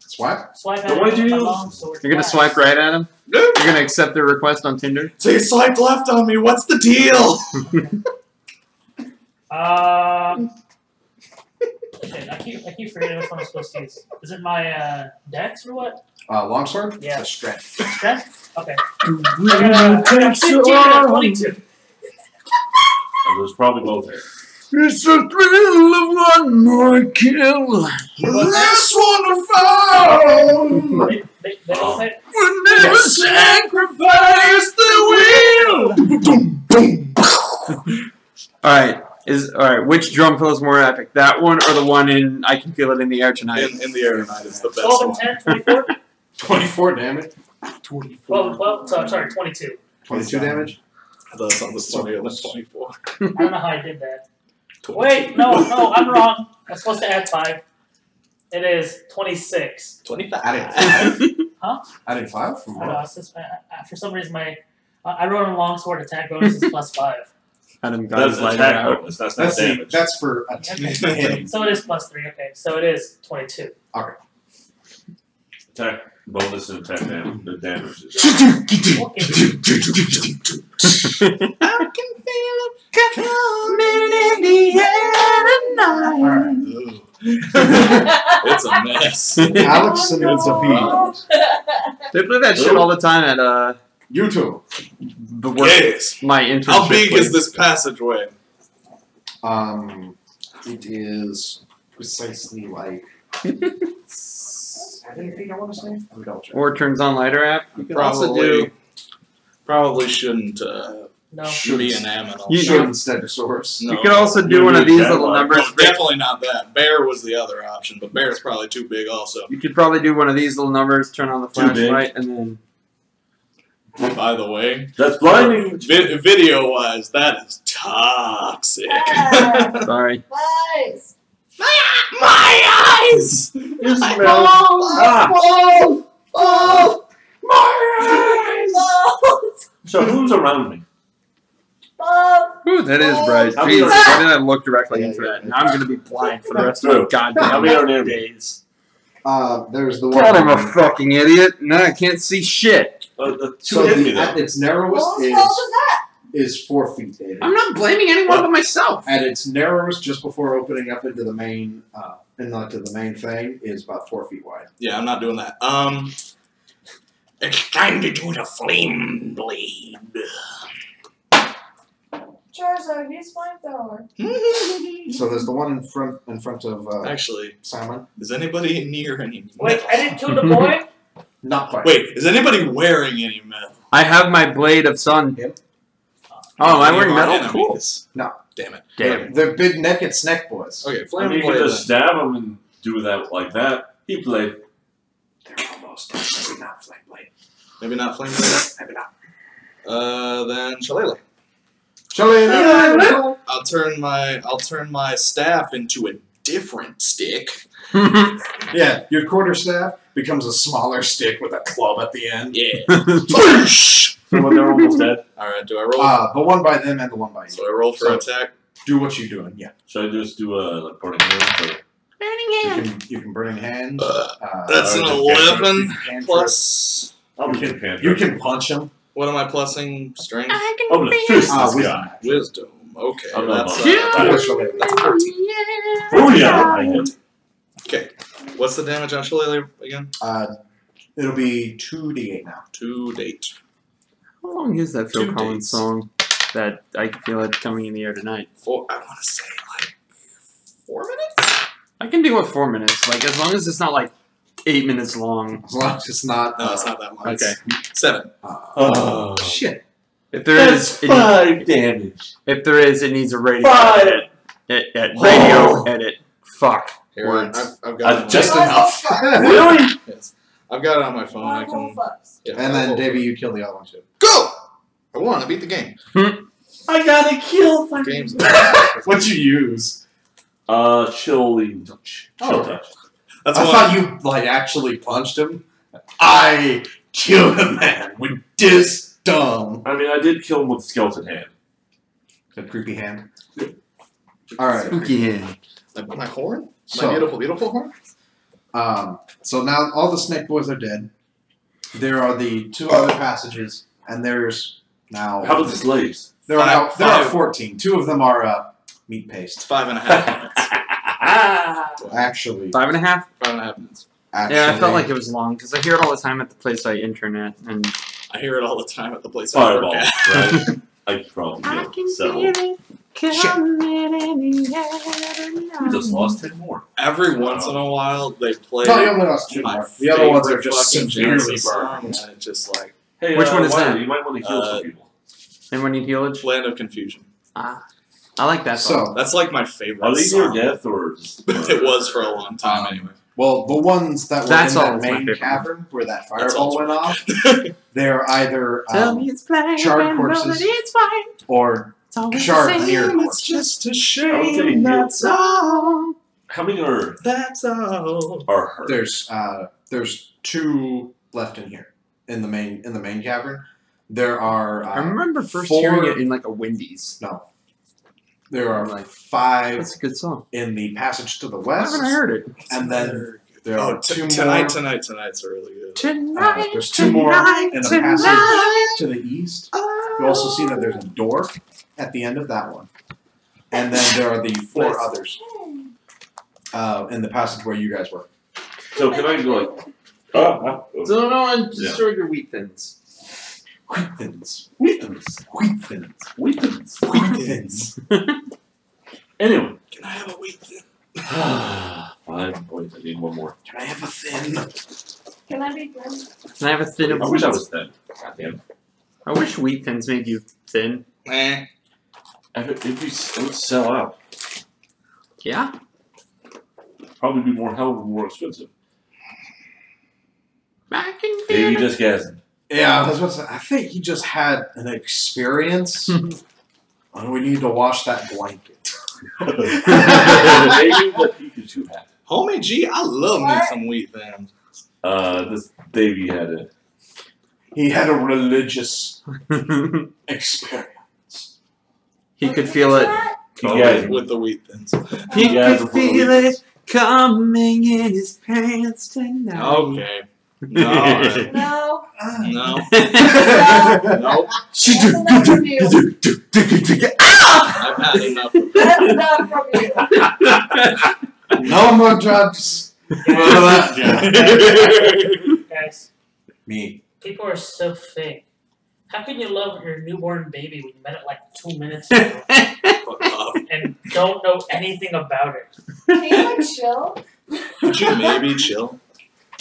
Swipe? Swipe at But him what'd with you my use? long sword You're gonna twice. swipe right at him? You're gonna accept their request on Tinder? So you swiped left on me. What's the deal? Shit, I keep forgetting which one I'm supposed to use. Is it my dex or what? Longsword? Yeah. It's a strength. Strength? Okay. I got 15 and 22. It was probably both there. It's the thrill of one more kill. Last one to fall! They both hit. We'll never sacrifice the will. Alright, which drum feels more epic? That one or the one in I Can Feel It in the Air Tonight? In the air tonight is the best 12 and one. 10, 24? 24 damage. 12, so I'm sorry, 22. 22 damage. That sounds funnier than 24. I don't know how I did that. Wait, no, I'm wrong. I'm supposed to add 5. It is 26. 25. Adding 5? Huh? Adding 5 from I don't know, what? it's just, for some reason, I wrote a longsword attack bonus is +5. Adam got That's his lighter attack out. bonus. That's not That's, damage. that's for hitting. So it is +3, okay. So it is 22. Attack bonus and attack damage. The damage is. I can feel it coming in the air tonight. It's a mess. Alex and Sophie. They play that shit all the time at YouTube. the work. Yes. My internship. How big place. is this passageway? It is precisely like 7 feet, I want to say. Let me double check. Or turns on lighter app. You can also do. Probably shouldn't No. be an aminal. You- Shoot instead of source. No. You could also do You one of do these that little one. numbers. Well, definitely not that. Bear was the other option, but bear's probably too big also. You could probably do one of these little numbers. Turn on the Too big. flashlight, and then. By the way, That's blinding. video-wise, that is toxic. Sorry. Nice. My eyes! So who's around me? Ooh, that is bright. How Jesus, many why didn't I look directly Yeah, into yeah, that? yeah. Now I'm gonna be blind for the rest of my True. How goddamn many are near me? days. There's the one. God, I'm a fucking idiot. No, I can't see shit. The two So hit me at though. its narrowest What spell was that? is 4 feet, David. I'm not blaming anyone but myself. At its narrowest, just before opening up into the main, into the main thing, is about 4 feet wide. Yeah, I'm not doing that. It's time to do the flame blade. Charizard, use flamethrower. So there's the one in front of Actually, Simon. is anybody near any metal? Wait, I didn't kill the boy? Not quite. Wait, is anybody wearing any metal? I have my blade of sun. Yep. Oh, am I wearing Any of our metal? Cool. enemies? No. Damn it. Damn. They're big naked snake boys. Okay, I flame mean, you blade. can just then. stab him and do that like that. He played. They're almost maybe not flame blade. Maybe not flame blade. Maybe not. Then Shillelagh. Shall I'll turn my staff into a different stick. Yeah, your quarterstaff becomes a smaller stick with a club at the end. Yeah. Boosh! When they're almost dead. Alright, do I roll? The one by them and the one by you. So I roll for So- attack. Do what you're doing. Yeah. Should I just do a like burning hand? You can burning hand. That's an Uh, 11 cantrip. plus. I'll just get hand. You can punch him. What am I plussing? Strength? I'm gonna fist this wisdom. guy. Wisdom. Okay, I'm not that's, bothered. that's 13. Oh yeah, I hit. Okay. What's the damage on Shillelagh again? It'll be 2d8 now. 2d8. How long is that Phil 2 Collins days. song that I can feel it coming in the air tonight? I want to say like 4 minutes? I can do it 4 minutes, like as long as it's not like 8 minutes long. As long as it's not. No, it's not that long. Okay. It's 7. Oh Shit. If there That's is, 5 damage. if there is, it needs a radio 5. edit. Radio Oh. edit. Fuck. Here, What? I've got it. on Just my, enough. Really? yes. I've got it on my phone. I Five whole can. fucks. Yeah, And then, I'll- Davey, you kill the other one too. Go! I want to beat the game. I gotta kill Game's What'd you use? chilling touch. Oh, Chill okay. touch. That's I one. thought you like actually punched him. I killed a man with this dumb. I mean, I did kill him with skeleton hand. That creepy hand. Alright. Spooky hand. My horn? My So, beautiful, beautiful horn? so now all the snake boys are dead. There are the 2 other passages, and there's now. How about the slaves? There are Five. 14. 2 of them are meat It's paste. 5.5 minutes. Actually, 5.5. 5.5 minutes. Yeah, I felt like it was long because I hear it all the time at the place I intern at, and I hear it all the time at the place I work Fireball, at. right? I could probably get several. We just lost 10 more. Every once in a while, they play No, you only lost 2 my more. The other ones are favorite just fucking severely Genesis song, burned. and it's just like Hey, Which one is Wiley, that? You might want to heal some people. anyone need healage? Land of Confusion. I like that song. So, That's like my favorite Are they near song. death or? Just, It was for a long time anyway. well, the ones that were That's in that always my main favorite. cavern where that That's fireball also went off, they're either Tell me it's fine, charred and know corpses. that it's fine. or It's always charred the same, near it's corpses. just a I would say shame, heal. that's all. How many are That's all. hurt? There's 2 left in here in the main cavern. There are I remember first 4 hearing it in like a Wendy's. No, there are like 5 That's a good song. in the passage to the Why west, haven't I heard it? and then there Oh, are 2 more. tonight's a really good. Tonight, There's 2 more tonight, in the tonight. passage to the east. You also see that there's a door at the end of that one, and then there are the 4 others in the passage where you guys were. So can I go like? Oh, So no, I destroyed your wheat thins. Wheat thins. wheat thins. Wheat thins. Wheat thins. Wheat thins. Anyway. Can I have a wheat thin? Fine. Wait, I need one more. Can I have a thin? Can I be good? Can I have a thin of I wheat? wish I was thin. Goddamn. I wish wheat thins made you thin. Eh. It would sell out. Yeah? Probably be more hell of more expensive. Back in Maybe just guessing. Yeah, I was about to say, I think he just had an experience, and we need to wash that blanket. Maybe the Pikachu hat. Homie G, I love me What? some wheat thins. This baby had it. He had a religious experience. He could feel it. Yeah. With the wheat thins. He Yeah, could feel it coming in his pants tonight. Okay. No. No. No. No. Nope. That's enough from you. I've had enough of That's enough from you. No more drugs. Guys, Me. people are so fake. How can you love your newborn baby when you met it like 2 minutes ago Fuck off. and don't know anything about it? Can you like chill? Could you maybe chill?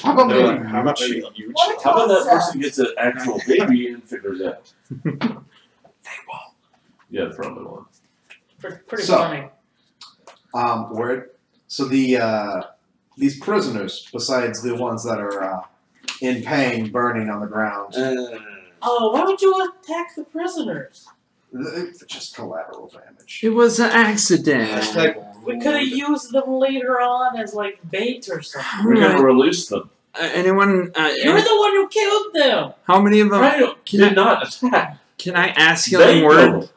How about No, maybe How about maybe chill? you What chill? a How about that concept. person gets an actual baby and figures it out? They won't. Yeah, throw them on. Pretty So- funny. So these prisoners, besides the ones that are in pain, burning on the ground, Oh, why would you attack the prisoners? it's just collateral damage. It was an accident. We could have used them later on as like bait or something. We're gonna release them. Anyone? You're the one who killed them. How many of them? I did not attack. Can I ask They healing word?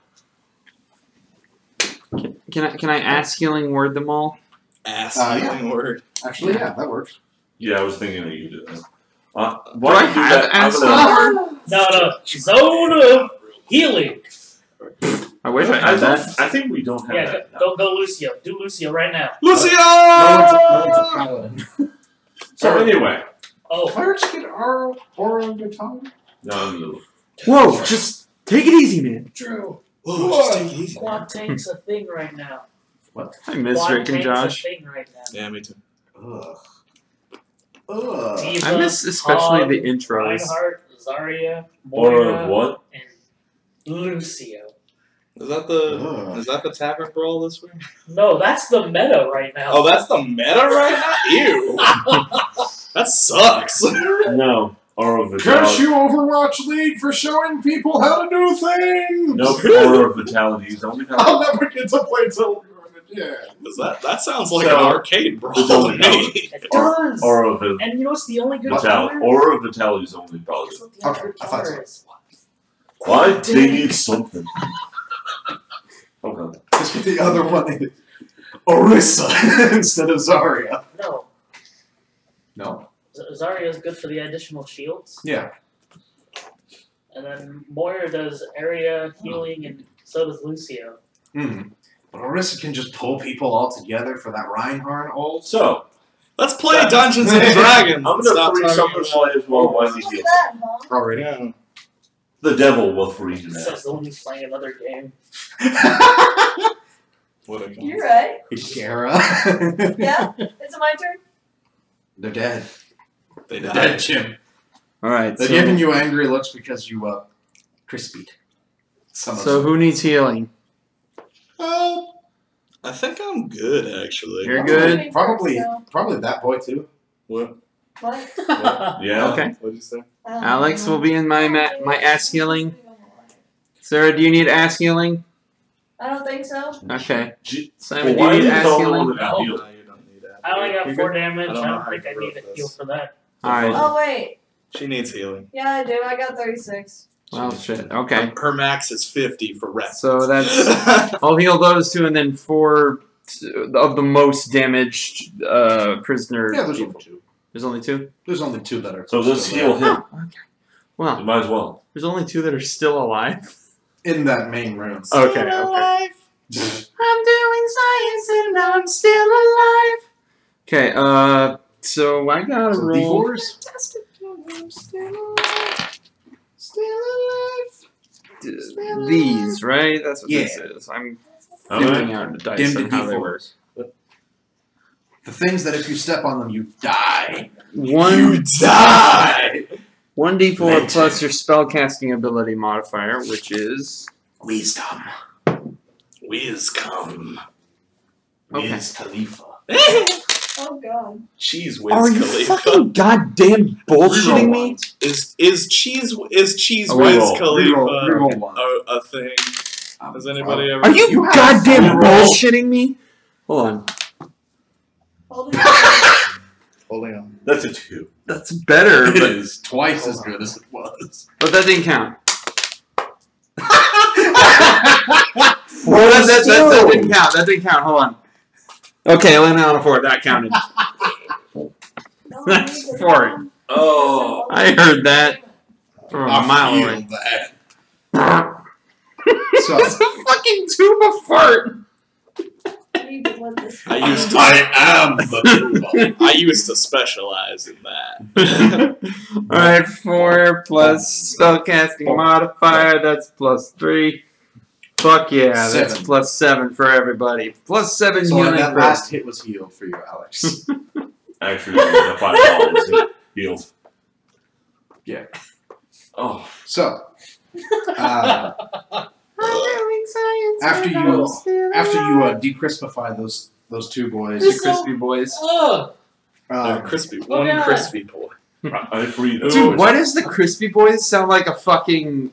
killed Can I ask healing word them all? Ass Yeah. healing word. Actually, yeah, that works. Yeah, I was thinking that you did that. Do Why I don't you do have that? I'm ask gonna- healing word? No. Zone of healing. I wish I I had that. think we don't have Yeah, that. go Lucio. Do Lucio right now. Lucio! No one's a paladin. So anyway, Oh, Clerics get aura of their tongue? no. Whoa, just take it easy, man. Drew. Whoa, just take it easy. Quad tank's a thing right now. I miss Quad Rick and tank's Josh. a thing right now. Yeah, me too. Ugh. Ugh. Diva, I miss especially Hog, the intros. Reinhardt, Zarya, Or Moira, what? and Lucio. Is that the tavern brawl this week? No, that's the meta right now. Oh, that's the meta right now? Ew. That sucks. No. Aura of Curse Vitality. you, Overwatch League, for showing people how to do things! Nope. Aura of Vitality is only I'll never get to play till again. That sounds like So, an arcade brawl it's to only me. It does. Aura of And you know what's the only good Vitality. part? Aura of Vitality is only probably. Guess what the other Okay, I thought part so. is? Why? They need something. Oh god. That's what the other one is. Orisa instead of Zarya. No. No? Zarya is good for the additional shields. Yeah. And then Moira does area healing, and so does Lucio. Mm. But Orisa can just pull people all together for that Reinhardt ult. So, Let's play Dungeons and Dragons. I'm gonna Stop free talking Summer about- Slaves while Wendy Look heals. at that, Mom. Already. Yeah. The devil will free you now. Says the one who's playing another game. What a You're right. Kara. Yeah? Is it my turn? They're dead. They They're died. dead, Jim. Alright, They're giving you angry looks because you, crispied. Some of so them. who needs healing? I think I'm good, actually. You're I'm good? moving Probably, first, so- probably that boy, too. What? What? Yeah. Okay. What'd you say? Alex will be in my ass healing. Sarah, do you need ass healing? I don't think so. Okay. G- Simon, Well, why do you are need you ass the only healing? one that got No, healed? you don't need that. I only got You're 4 good? damage. I I don't don't, know how think I you need broke a heal this. for that. Alright. Oh, wait. She needs healing. Yeah, I do. I got 36. Well, shit. Okay. Her max is 50 for rest. So that's. I'll heal those two, and then 4 of the most damaged prisoners. Yeah, there's only two. There's only 2? There's only 2 that are So let's still heal there. him. Okay. Well, You might as well. there's only 2 that are still alive. In that main room. Okay, okay. I'm doing science and I'm still alive. Okay, so I gotta So roll. D4s? I'm still alive. Still alive. These, right? That's what this is. I'm figuring out the dice Dim to and how they work. D4s. The things that if you step on them, you die. One Die! 1d4 Legend. plus your spellcasting ability modifier, which is Wisdom. Wiscom. Okay. Wiz Khalifa. Oh, God. Cheese Wiz Are you Khalifa. fucking goddamn bullshitting me? Is cheese Oh, Wiz reroll, Khalifa reroll one. a thing? Has anybody ever? Are you, You have goddamn a roll. bullshitting me? Hold on. Hold it. Holding on. That's a 2. That's better, It but, is twice as good as it was. but that didn't count. Well, that didn't count. That didn't count. Hold on. Okay, I landed on a 4. That counted. No, That's leave it 4. alone. Oh. I heard that from a I mile feel away. that. So, It's a fucking tube of fart. Leave it with this. I used to. I am the I used to specialize in that. Alright, 4 plus spellcasting modifier, that's plus 3. Fuck yeah, that's 7. plus 7 for everybody. Plus 7 So healing that for last hit was healed for you, Alex. Actually, the 5 dollars healed. Yeah. Oh. So, after you decrispify those 2 boys, The crispy boys. Oh, Crispy. Look One at crispy boy. I free them. Dude, why does the crispy boys sound like a fucking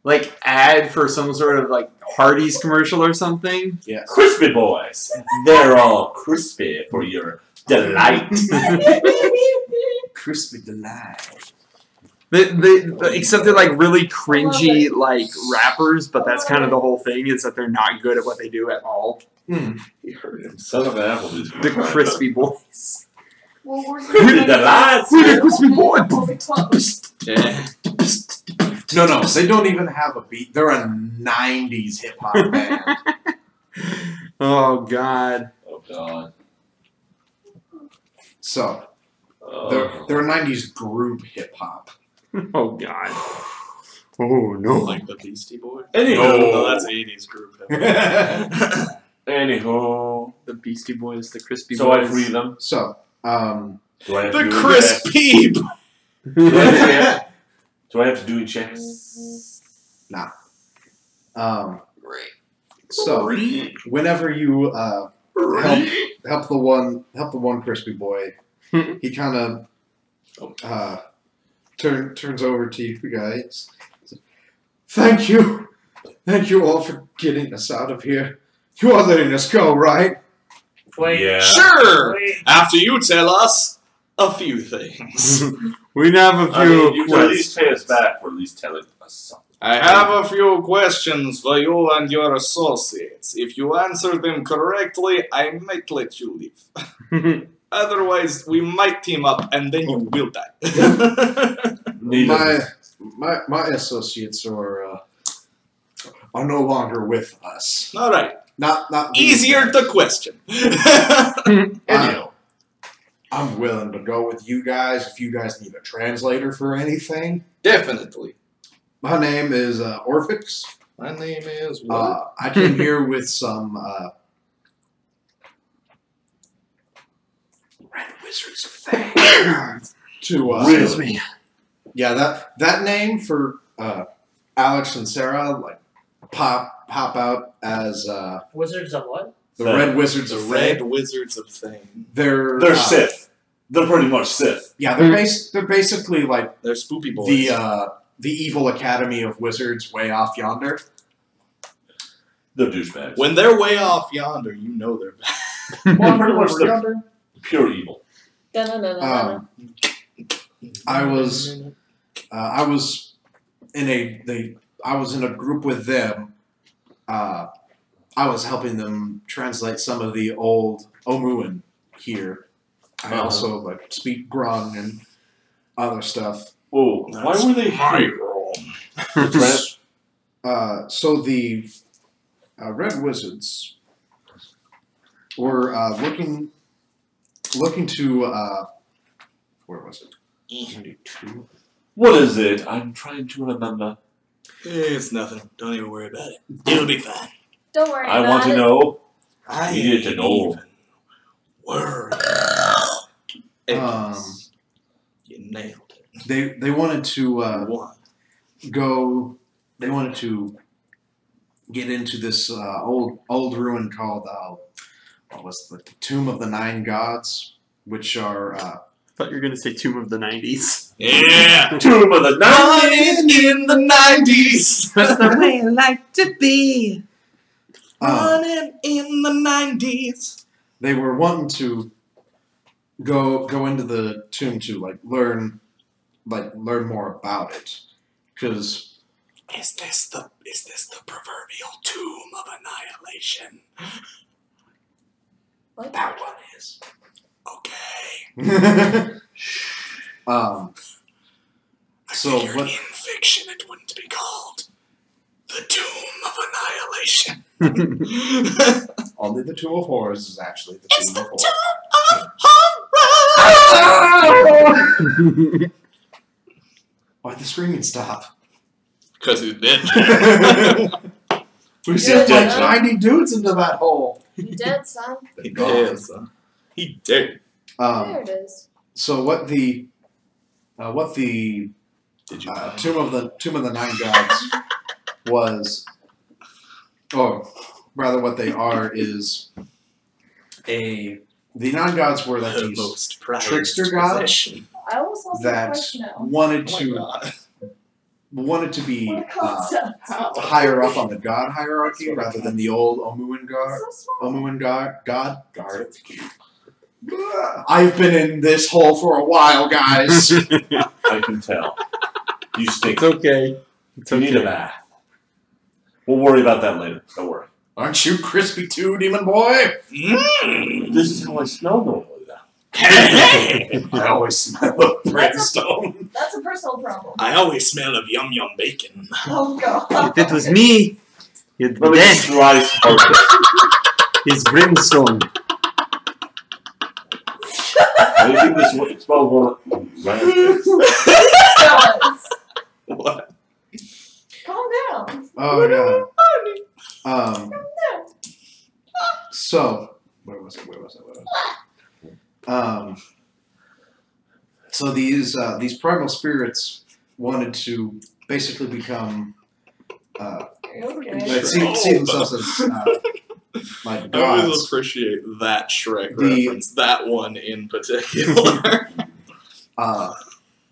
like ad for some sort of like Hardee's commercial or something? yes. Crispy boys. They're all crispy for your delight. Crispy delight. Except they're like really cringy like rappers, but that's kind of the whole thing is that they're not good at what they do at all. He heard him. Son of an apple. The crispy boys. Well, we're The delight. We're the crispy boy. We'll be close. Yeah. No, they don't even have a beat. They're a 90s hip hop band. Oh god. Oh god. So, Oh. they're a 90s group hip hop. Oh god. Oh no. Like the Beastie Boys. Anywho. No, that's 80s group. Anywho. The Beastie Boys, the crispy So I boys. free them. So, Do I have to The do crispy. Do I have to do checks? So, whenever you help the one crispy boy, he kind of turns over to you guys. Thank you all for getting us out of here. You are letting us go, right? wait. Yeah. Sure. Wait. After you tell us a few things. We have a I few mean, you can at least questions. pay us back for at least telling us something. I have a few questions for you and your associates. If you answer them correctly, I might let you leave. Otherwise, we might team up, and then you will die. My associates are no longer with us. All right. Not Easier to question. I'm willing to go with you guys if you guys need a translator for anything. Definitely. My name is Orphix. My name is what? I came here with some Red Wizards of Things to Excuse me. Yeah, that name for Alex and Sarah like pop out as Wizards of what? the Red Wizards The of Red Thing. Wizards of Thing. They're Sith. They're pretty much Sith. Yeah, they're basically like They're spoopy boys. the evil academy of wizards way off yonder. They're douchebags. When they're way off yonder, you know they're bad. Well, pretty much they're Yonder. pure evil. I was in a group with them. I was helping them translate some of the old Omuan here. I also like speak Grung and other stuff. Oh, why were they here? So the Red Wizards were looking to where was it? 92. What is it? I'm trying to remember. It's nothing. Don't even worry about it. It'll be fine. Don't worry I about want to it. know. I need to know. even worry. You nailed it. They wanted to One. They wanted to get into this old ruin called what was it, the Tomb of the Nine Gods, which are I thought you were going to say Tomb of the 90s. Yeah. Tomb of the Running in the 90s. That's the way I like to be. Running in the 90s. They were wanting to go into the tomb to learn more about it, because Is this the proverbial tomb of annihilation? What? that one is. Okay. So Figured what? in fiction it wouldn't be called the Tomb of Annihilation. Only the Tomb of Horrors is actually the It's Tomb the of Tomb Horrors. of Horrors. Why'd the screaming stop? Because he's dead. We sent Good, like huh? 90 dudes into that hole. You dead, son. He did, son. He did. There it is. So what the Did you Tomb of the Nine Gods was, or rather, what they are is the Nine Gods were like the these most prized trickster gods possession. I almost lost that the question now. wanted Oh my to God. wanted to be What a concept. higher up on the god hierarchy rather than the old Omuan god. So small. Omuan god. I've been in this hole for a while, guys. I can tell. You stink. It's okay. It's You okay. need a bath. We'll worry about that later. Don't worry. Aren't you crispy too, demon boy? This is how I smell normally, though. I always smell of brimstone. That's a personal problem. I always smell of yum yum bacon. Oh god. If it was me, you'd be Let me dead. slice focus. It's brimstone. I think this smells more like Does. What? Calm down. Oh yeah. Calm down. So where was it? So these primal spirits wanted to basically become Okay. see themselves as like I always gods. appreciate that Shrek The- reference. That one in particular.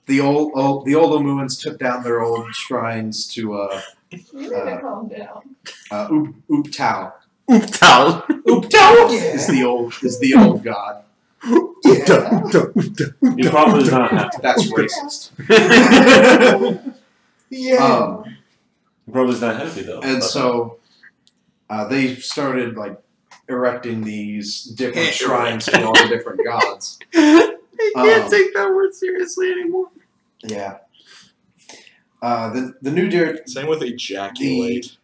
The old Omuans took down their old shrines to You need to calm down. Oop Tao. Oop towel. Oop Tao is the old god. You probably not happy. That's racist. Yeah. Probably's not happy though. And so they started like erecting these different shrines to all the different gods. I can't take that word seriously anymore. Yeah. The new deer. Same with ejaculate.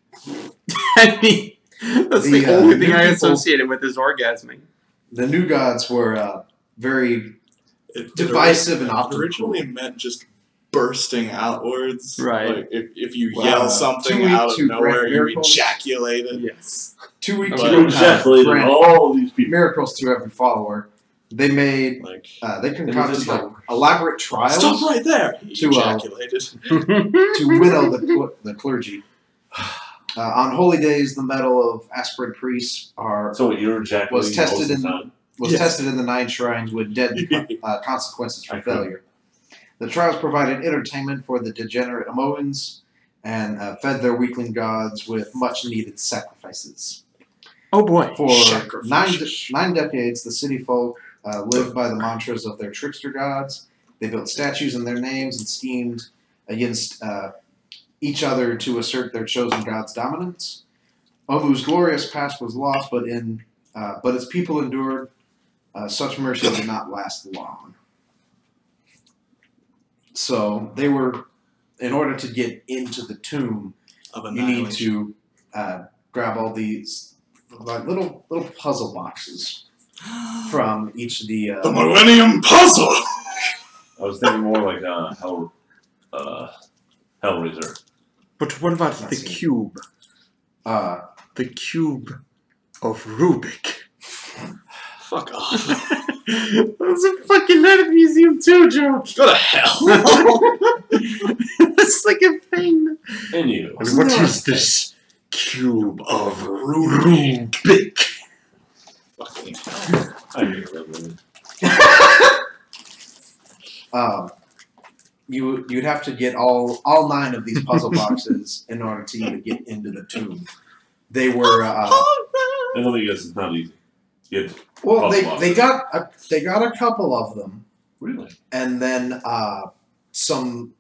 I mean, that's the only thing I associated with is orgasming. The new gods were very divisive and optimal. Originally meant just bursting outwards. Right. Like if you yell something out of nowhere, you ejaculated. Yes. 2 weeks You ejaculated all these people. Miracles to every follower. They made they concocted like elaborate trials. Stop right there. To ejaculated. To winnow the clergy. On holy days, the metal of aspirin priests was tested in the 9 shrines with deadly consequences for failure. The trials provided entertainment for the degenerate Amoans and fed their weakling gods with much-needed sacrifices. Oh boy! For 9 decades, the city folk lived by the mantras of their trickster gods. They built statues in their names and schemed against each other to assert their chosen god's dominance. Omu's glorious past was lost, but its people endured. Such mercy did not last long. So they were, in order to get into the tomb, you need to grab all these like little puzzle boxes from each of the Millennium Puzzle. I was thinking more like Hellraiser. But what about the cube? The cube of Rubik. Fuck off. That was a fucking Night at the Museum 2 joke. Go to hell. It's like a thing. And you. What is this cube of Rubik? Fucking hell. I hate that movie. You'd have to get all 9 of these puzzle boxes in order to even get into the tomb. They were. And let me guess, it's not easy. Well, they got a couple of them. Really? And then some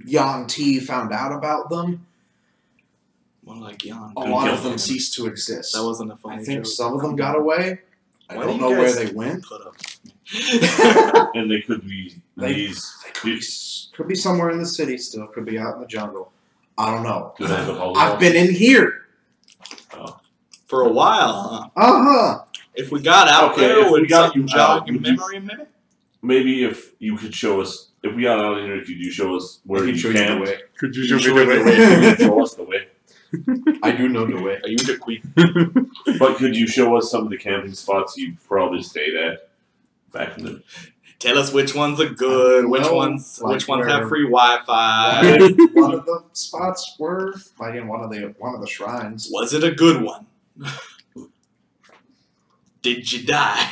Yang T found out about them. More like Yang. A lot of them ceased to exist. That wasn't a funny I think joke. some of them got away. I don't know where they went. And they could be Could be somewhere in the city still. Could be out in the jungle. I don't know. Do they have a puzzle I've been in here. For a while, huh? Uh-huh. If we got out there, if we would got something you out, jog in memory, maybe? Maybe if you could show us, if we got out of here, if you do show us where you camped. Could You show us the way. You show us the way. I do know the way. Are you the queen? But could you show us some of the camping spots you probably stayed at back in the... Tell us which ones are good, which ones have free Wi-Fi. One of the spots were like in one of the shrines. Was it a good one? Did you die?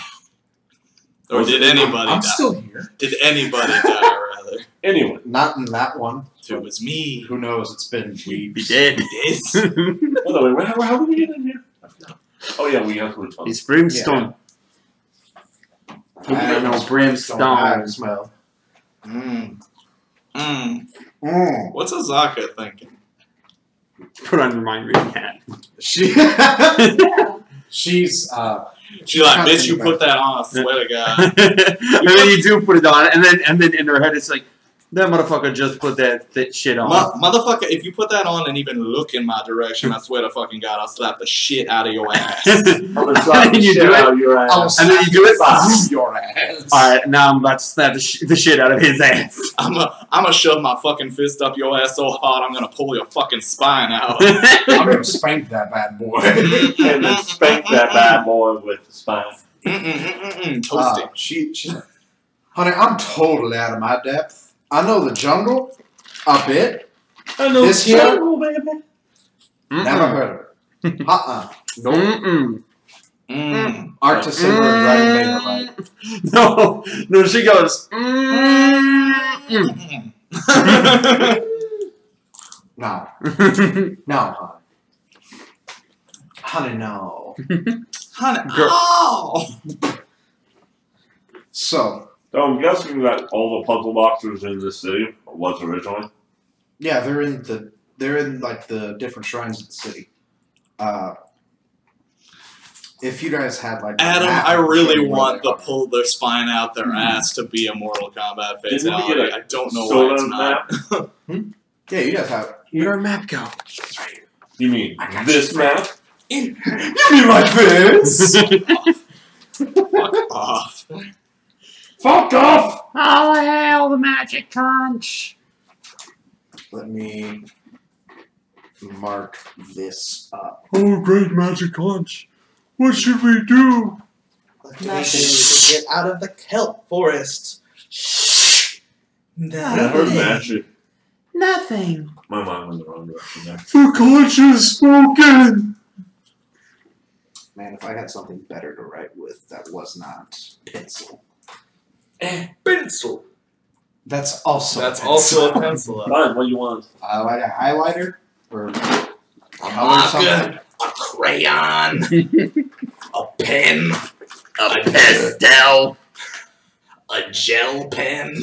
Or did anybody die? I'm still here. Did anybody die, rather? Anyway. Not in that one. If it was me. Who knows? It's been weeks. He did. By the way, how did we get in here? Oh yeah, we got through the tunnel. It's brimstone. I know brimstone. I smell. What's Azaka thinking? Put on your mind reading hat. She's She's like, bitch, you put that on, I swear to God. And then you do put it on, and then in her head it's like, that motherfucker just put that shit on. Motherfucker, if you put that on and even look in my direction, I swear to fucking God, I'll slap the shit out of your ass. I'm gonna slap the shit out of your ass. and then you do it. Your ass. Alright, now I'm about to slap the shit out of his ass. I'm gonna shove my fucking fist up your ass so hard I'm gonna pull your fucking spine out. I'm gonna spank that bad boy. And then spank that bad boy with the spine. Toasty. Honey, I'm totally out of my depth. I know the jungle a bit. I know this here. jungle, baby. Never heard of it. Nope. Arctic Simmer right. No, she goes. No, honey. Honey, no. Honey, oh! So I'm guessing that all the puzzle boxes in this city was originally. yeah, they're they're in like the different shrines of the city. If you guys had like Adam, a map I really showing where want they the are. pull their spine out their ass to be a Mortal Kombat Didn't we fatality. get a I don't know soda why it's not. Yeah, you guys have. Where'd our map go? You mean this map? You mean like this? Fuck off. Fuck off! Oh hell, the magic conch. Let me mark this up. Oh, great magic conch. What should we do? Nothing. To get out of the kelp forest. I heard magic. Nothing. My mind went the wrong direction there. The conch has spoken. Man, if I had something better to write with that was not pencil. Pencil. That's also That's pencil. also a pencil. Fine, what do you want? Like a highlighter or A color marker, something. a crayon, a pen, A pastel. a gel pen.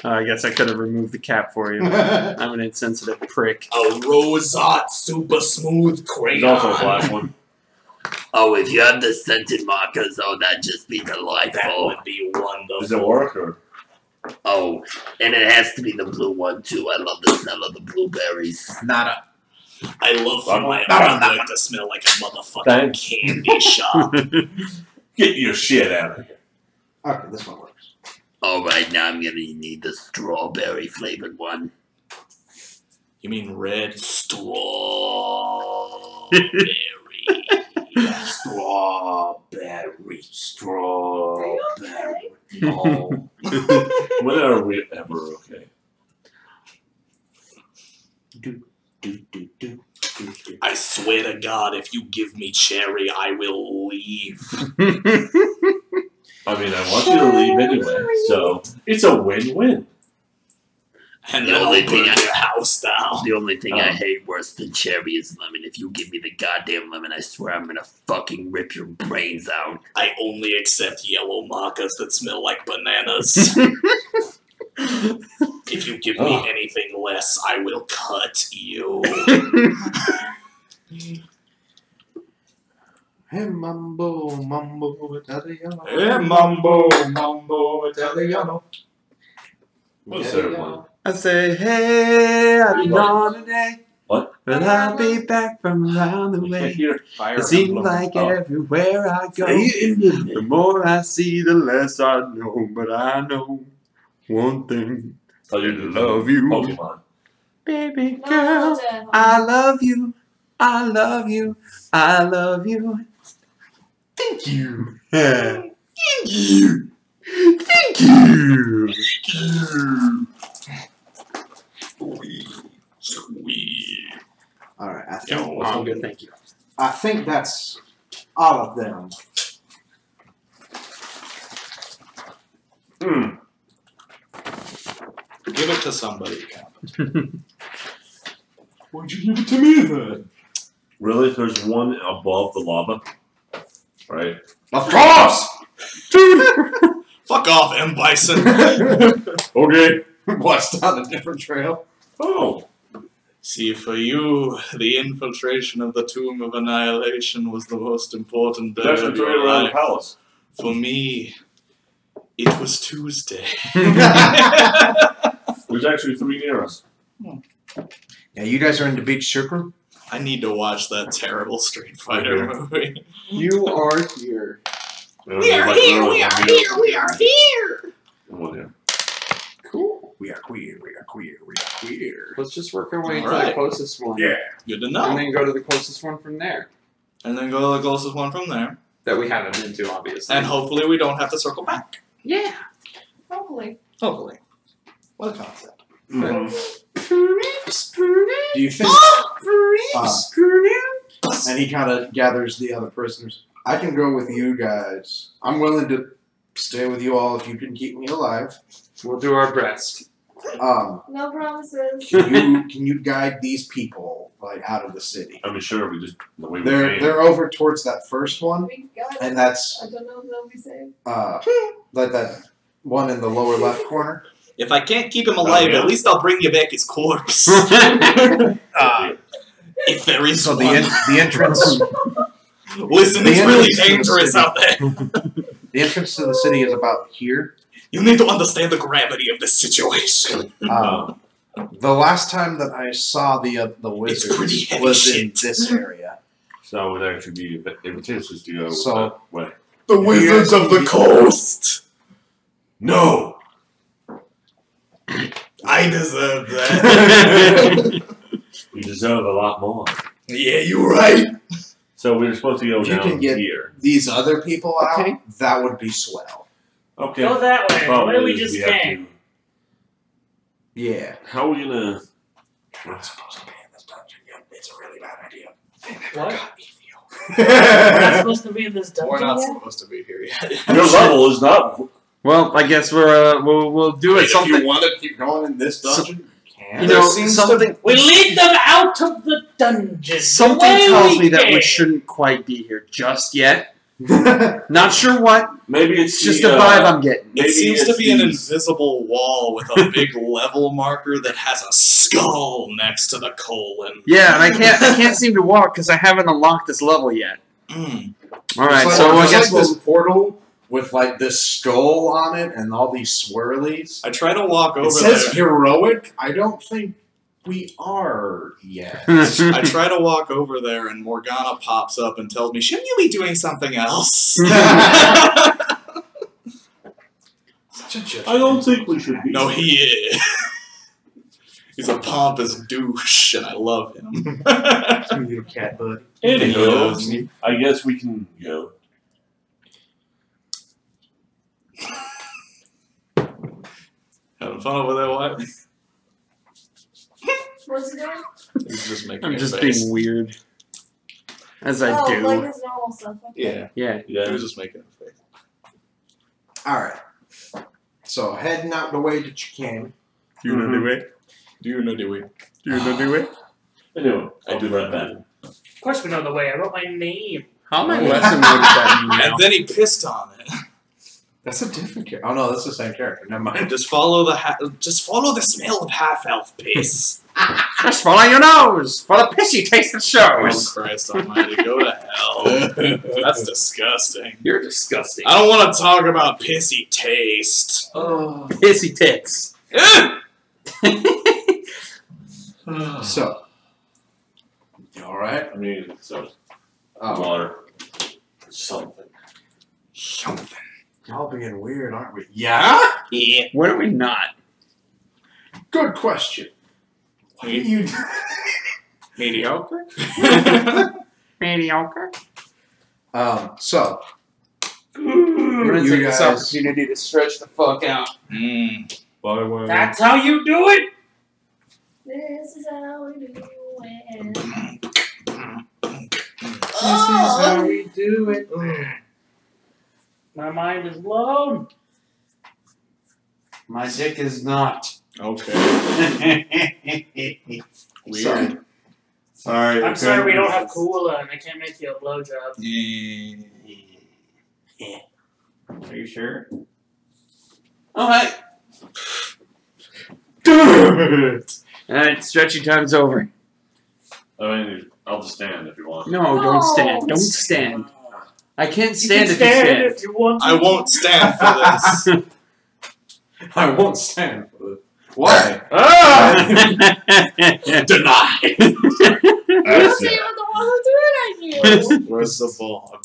I guess I could have removed the cap for you. I'm an insensitive prick. A Rosat super smooth There's also a crayon. black one. Oh, if you have the scented markers, oh, that'd just be That delightful. would be wonderful. Does it work or? Oh, and it has to be the blue one, too. I love the smell of the blueberries. Nada. I love for my Not artwork to smell like a motherfucking Thanks. candy shop. Get your shit out of here. Okay, this one works. Alright, now I'm gonna need the strawberry flavored one. You mean red strawberry? Strawberry. No. When are we ever okay? I swear to God, if you give me cherry, I will leave. I mean, I want you to leave anyway, so it's a win-win. And The then I'll only burn thing your house down. The only thing I Oh. hate worse than cherry is lemon. If you give me the goddamn lemon, I swear I'm gonna fucking rip your brains out. I only accept yellow markers that smell like bananas. If you give me Ugh. anything less, I will cut you. Hey, mambo, mambo, Italiano. Hey, mambo, mambo, Italiano. What's there, one? I say, hey, I've been gone today. What? But I'll be back from around the I can't way. hear. Fire It seems emblem. like Oh. everywhere I go, the more I see, the less I know. But I know one thing. Oh, you Love you. Pokemon. Baby No, girl, Dad. I love you. I love you. I love you. Thank you. Thank you. Thank you. Sweet. All right, I think Yo, I'm good, thank you. that's all of them. Hmm. Give it to somebody. Why'd you give it to me then? Really? There's one above the lava? Right? Of course. Fuck off, M. Bison. Okay. What's down a different trail? Oh. See, for you, the infiltration of the Tomb of Annihilation was the most important day That's of the your trail around the life. palace. For me, it was Tuesday. There's actually 3 near us. Yeah, you guys are into Beach Sugar? I need to watch that terrible Street Fighter movie. You are here. We are here. One here. Cool. We are queer, we are queer, we are queer. Let's just work our way to the Alright. closest one. Yeah. Good to And know. then go to the closest one from there. And then go to the closest one from there. That we haven't been to, obviously. And hopefully we don't have to circle back. Yeah. Hopefully. Hopefully. What a concept. Mm. Do you think? And he kind of gathers the other prisoners. I can go with you guys. I'm willing to stay with you all if you can keep me alive. We'll do our best. No promises. Can you guide these people like out of the city? I mean, sure, we just the way we came. They're over towards that first one, We got it. and that's I don't know if they'll be safe. like that one in the lower left corner. If I can't keep him alive, yeah. at least I'll bring you back his corpse. If there is So one. the entrance. Listen, the it's really entrance to the dangerous city. out there. The entrance to the city is about here. You need to understand the gravity of this situation. The last time that I saw the wizards pretty heavy was in shit. this area. So it would actually be invitations to go So- that way. The Wizards of the Coast. No! I deserve that. We deserve a lot more. Yeah, you're right. So we're supposed to go If you down can get here. these other people out, Okay. that would be swell. Okay. Go that way. Problem Where we is just have came. Yeah. How are we gonna... We're not supposed to be in this dungeon yet. It's a really bad idea. What? We're not supposed to be in this dungeon We're not yet? supposed to be here yet. Your level is not... Well, I guess we'll do it. If Something. you want to keep going in this dungeon, you can. You know, There seems to something. We lead them out of the dungeon. Something the way tells we me that we came. shouldn't quite be here just yet. Not sure what. Maybe It's just a vibe I'm getting. Maybe It seems to it's be an these- invisible wall with a big level marker that has a skull next to the colon. Yeah, and I can't seem to walk because I haven't unlocked this level yet. Mm. All right, It's so I it's guess like we'll. this portal with like this skull on it and all these swirlies. I try to walk over It says there. heroic. I don't think we are yet. I try to walk over there, and Morgana pops up and tells me, "Shouldn't you be doing something else?" Such a judge. I don't think we should be. No, he is. He's a pompous douche, and I love him. You cat bud. Anywho, I guess we can go. Having fun over there, what? What's he doing? He's just making I'm a just face. being weird, as I Oh, do. like his normal stuff. Okay. Yeah, Yeah. he Yeah. was just making a face. Alright. So heading out the way that you came. Do you know the way? Do you know the way? Do you know the way? Anyway, I I'll do be right not back. know. Of course we know the way. I wrote my name. How am I lesson noted that mean now? And then he pissed on it. That's a different character. Oh no, that's the same character. Never mind. Just follow the smell of half elf piss. Just follow your nose for the pissy taste that Oh shows. Christ Almighty, go to hell. That's disgusting. You're disgusting. I don't want to talk about pissy taste. Oh. Pissy tits. So. You alright? I mean, so Oh. water, something. Something. Y'all being weird, aren't we? Yeah? Yeah. When are we not? Good question. What are you Mediocre? Mediocre. So. We're gonna You take this guys- opportunity to stretch the fuck out. Mm. That's how you do it. This is how we do it. This is how we do it. My mind is blown. My dick is not. Okay. Weird. Sorry. I'm sorry we don't have Kula and I can't make you a blowjob. Are you sure? Alright. Alright, stretching time's over. I mean, I'll just stand if you want. No, don't stand. Don't stand. I can't You stand can if you stand stand. if you want to. I won't stand for this. I won't stand for this. Why? Deny. You see, you're the one who threw it at you. Where's the ball?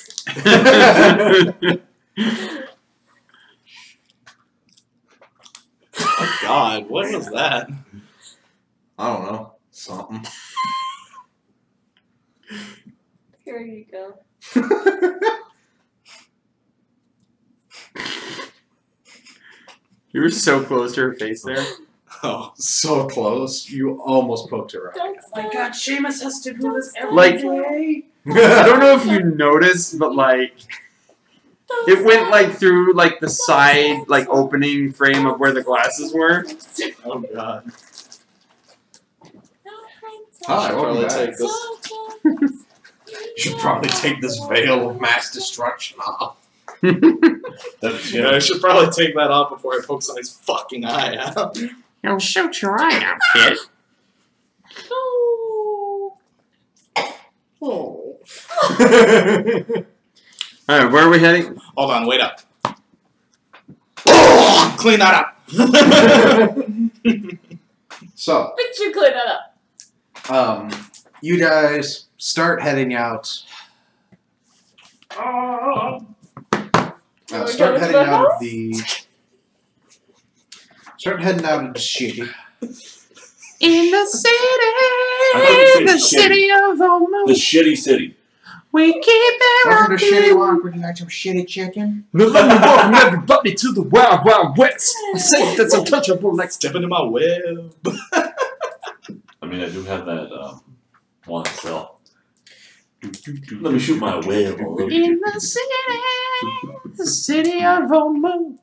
Oh God, what was that? I don't know. Something. Here you go. You were so close to her face there. Oh, So close. You almost poked her Don't Oh my God, Seamus has to do this every Like- day. I don't know if you noticed, but like it went like through like the side like opening frame of where the glasses were. oh God. Hi, welcome Probably back. take this. You should probably take this veil of mass destruction off. That's, Yeah, I should probably take that off before I poke somebody's fucking eye out. You'll shoot your eye out, kid. Oh. Alright, where are we heading? Hold on, wait up. Oh, clean that up. So, Did you clean that up? you guys start heading out. Start heading out of the. Start heading out of the city. In the city of Omo. the shitty city. We keep it Welcome to rocking. Shitty Walk. Would you like some shitty chicken? Now let me welcome everybody to the Wild Wild West. A safe that's untouchable like Step into my web. I mean, I do have that one still. Let me shoot my whale. in the city of Omo.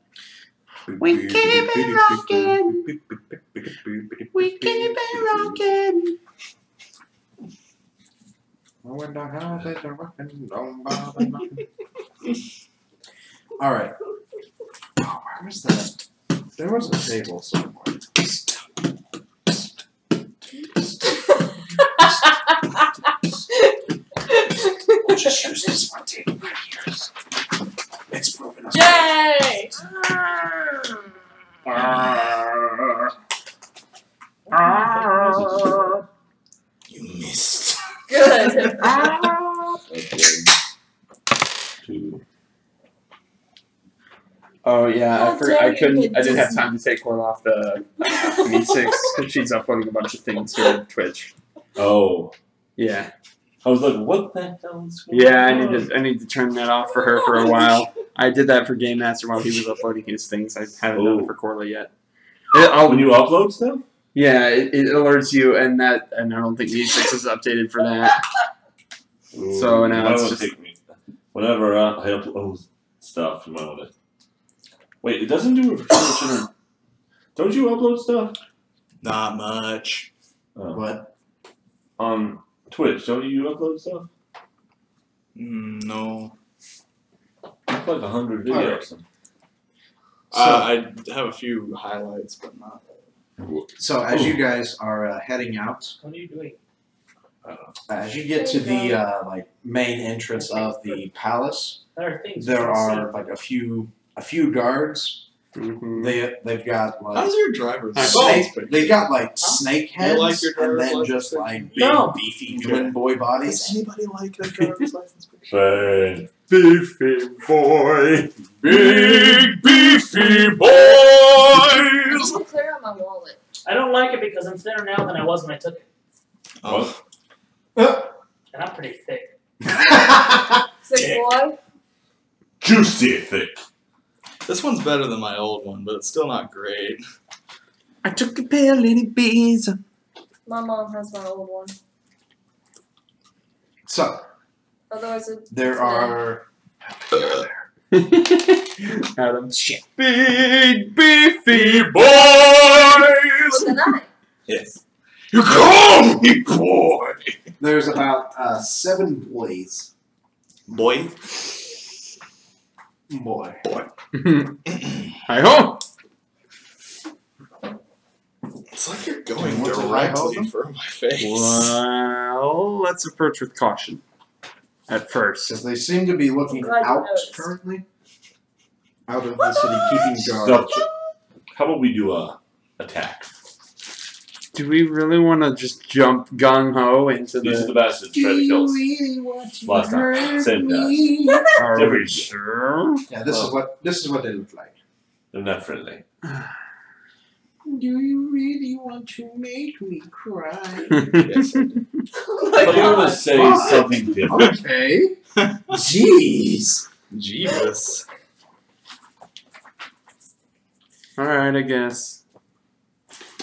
We keep it rocking. We keep it rocking. All right. Oh, where was that? There was a table somewhere. We'll just use this one table right here. It's broken us. Yay! You missed. Good. Two. Oh yeah, How dare I you couldn't. get I didn't have Disney. time to take one off the V6 because she's uploading a bunch of things to Twitch. Oh. Yeah, I was like, what the hell is going yeah. on? I need to turn that off for her for a while. I did that for Game Master while he was uploading his things. I haven't done it for Corley yet. When you upload stuff? Yeah, it alerts you, and I don't think V6 is updated for that. So now Might it's wanna just- take me. Whenever I upload stuff, you might want to. Wait, it doesn't do it for Treblechin. Don't you upload stuff? Not much. Oh. What? On Twitch, don't you upload stuff? No. It's like 100 videos. I have a few highlights, but not. So as you guys are heading out, What are you doing? as you get to the like main entrance of the palace, There are things. there are like a few guards. They've got like How's your driver's snake. license? They've got like snake You heads, like your and driver's then license just picture? like big No. beefy human boy Does bodies. anybody like their driver's license picture? Say, Beefy boy. Big beefy boys. I'm gonna clear out my wallet. I don't like it because I'm thinner now than I was when I took it, Oh, and I'm pretty thick. Thick boy. juicy thick. this one's better than my old one, but it's still not great. I took a pair of little bees. My mom has my old one. So Otherwise, it's there are. Adam. Big beefy Boys. with an eye. Yes. You call me boy. There's about 7 boys. Boy. Boy. Hi ho. It's like you're going What's a high directly hole? for my face. Well, let's approach with caution. At first. Because they seem to be looking Glad you out noticed. currently. Out of the city, keeping guard. So, how about we do a attack? Do we really want to just jump gung ho into These are the the? bastards who tried to kill us last time. Same guys. Are we Different. sure? Yeah, this is what they look like. They're not friendly. Do you really want to make me cry? Yes, I do. Oh But my you want god. to say something different. Okay. Jeez. Jeebus. All right, I guess.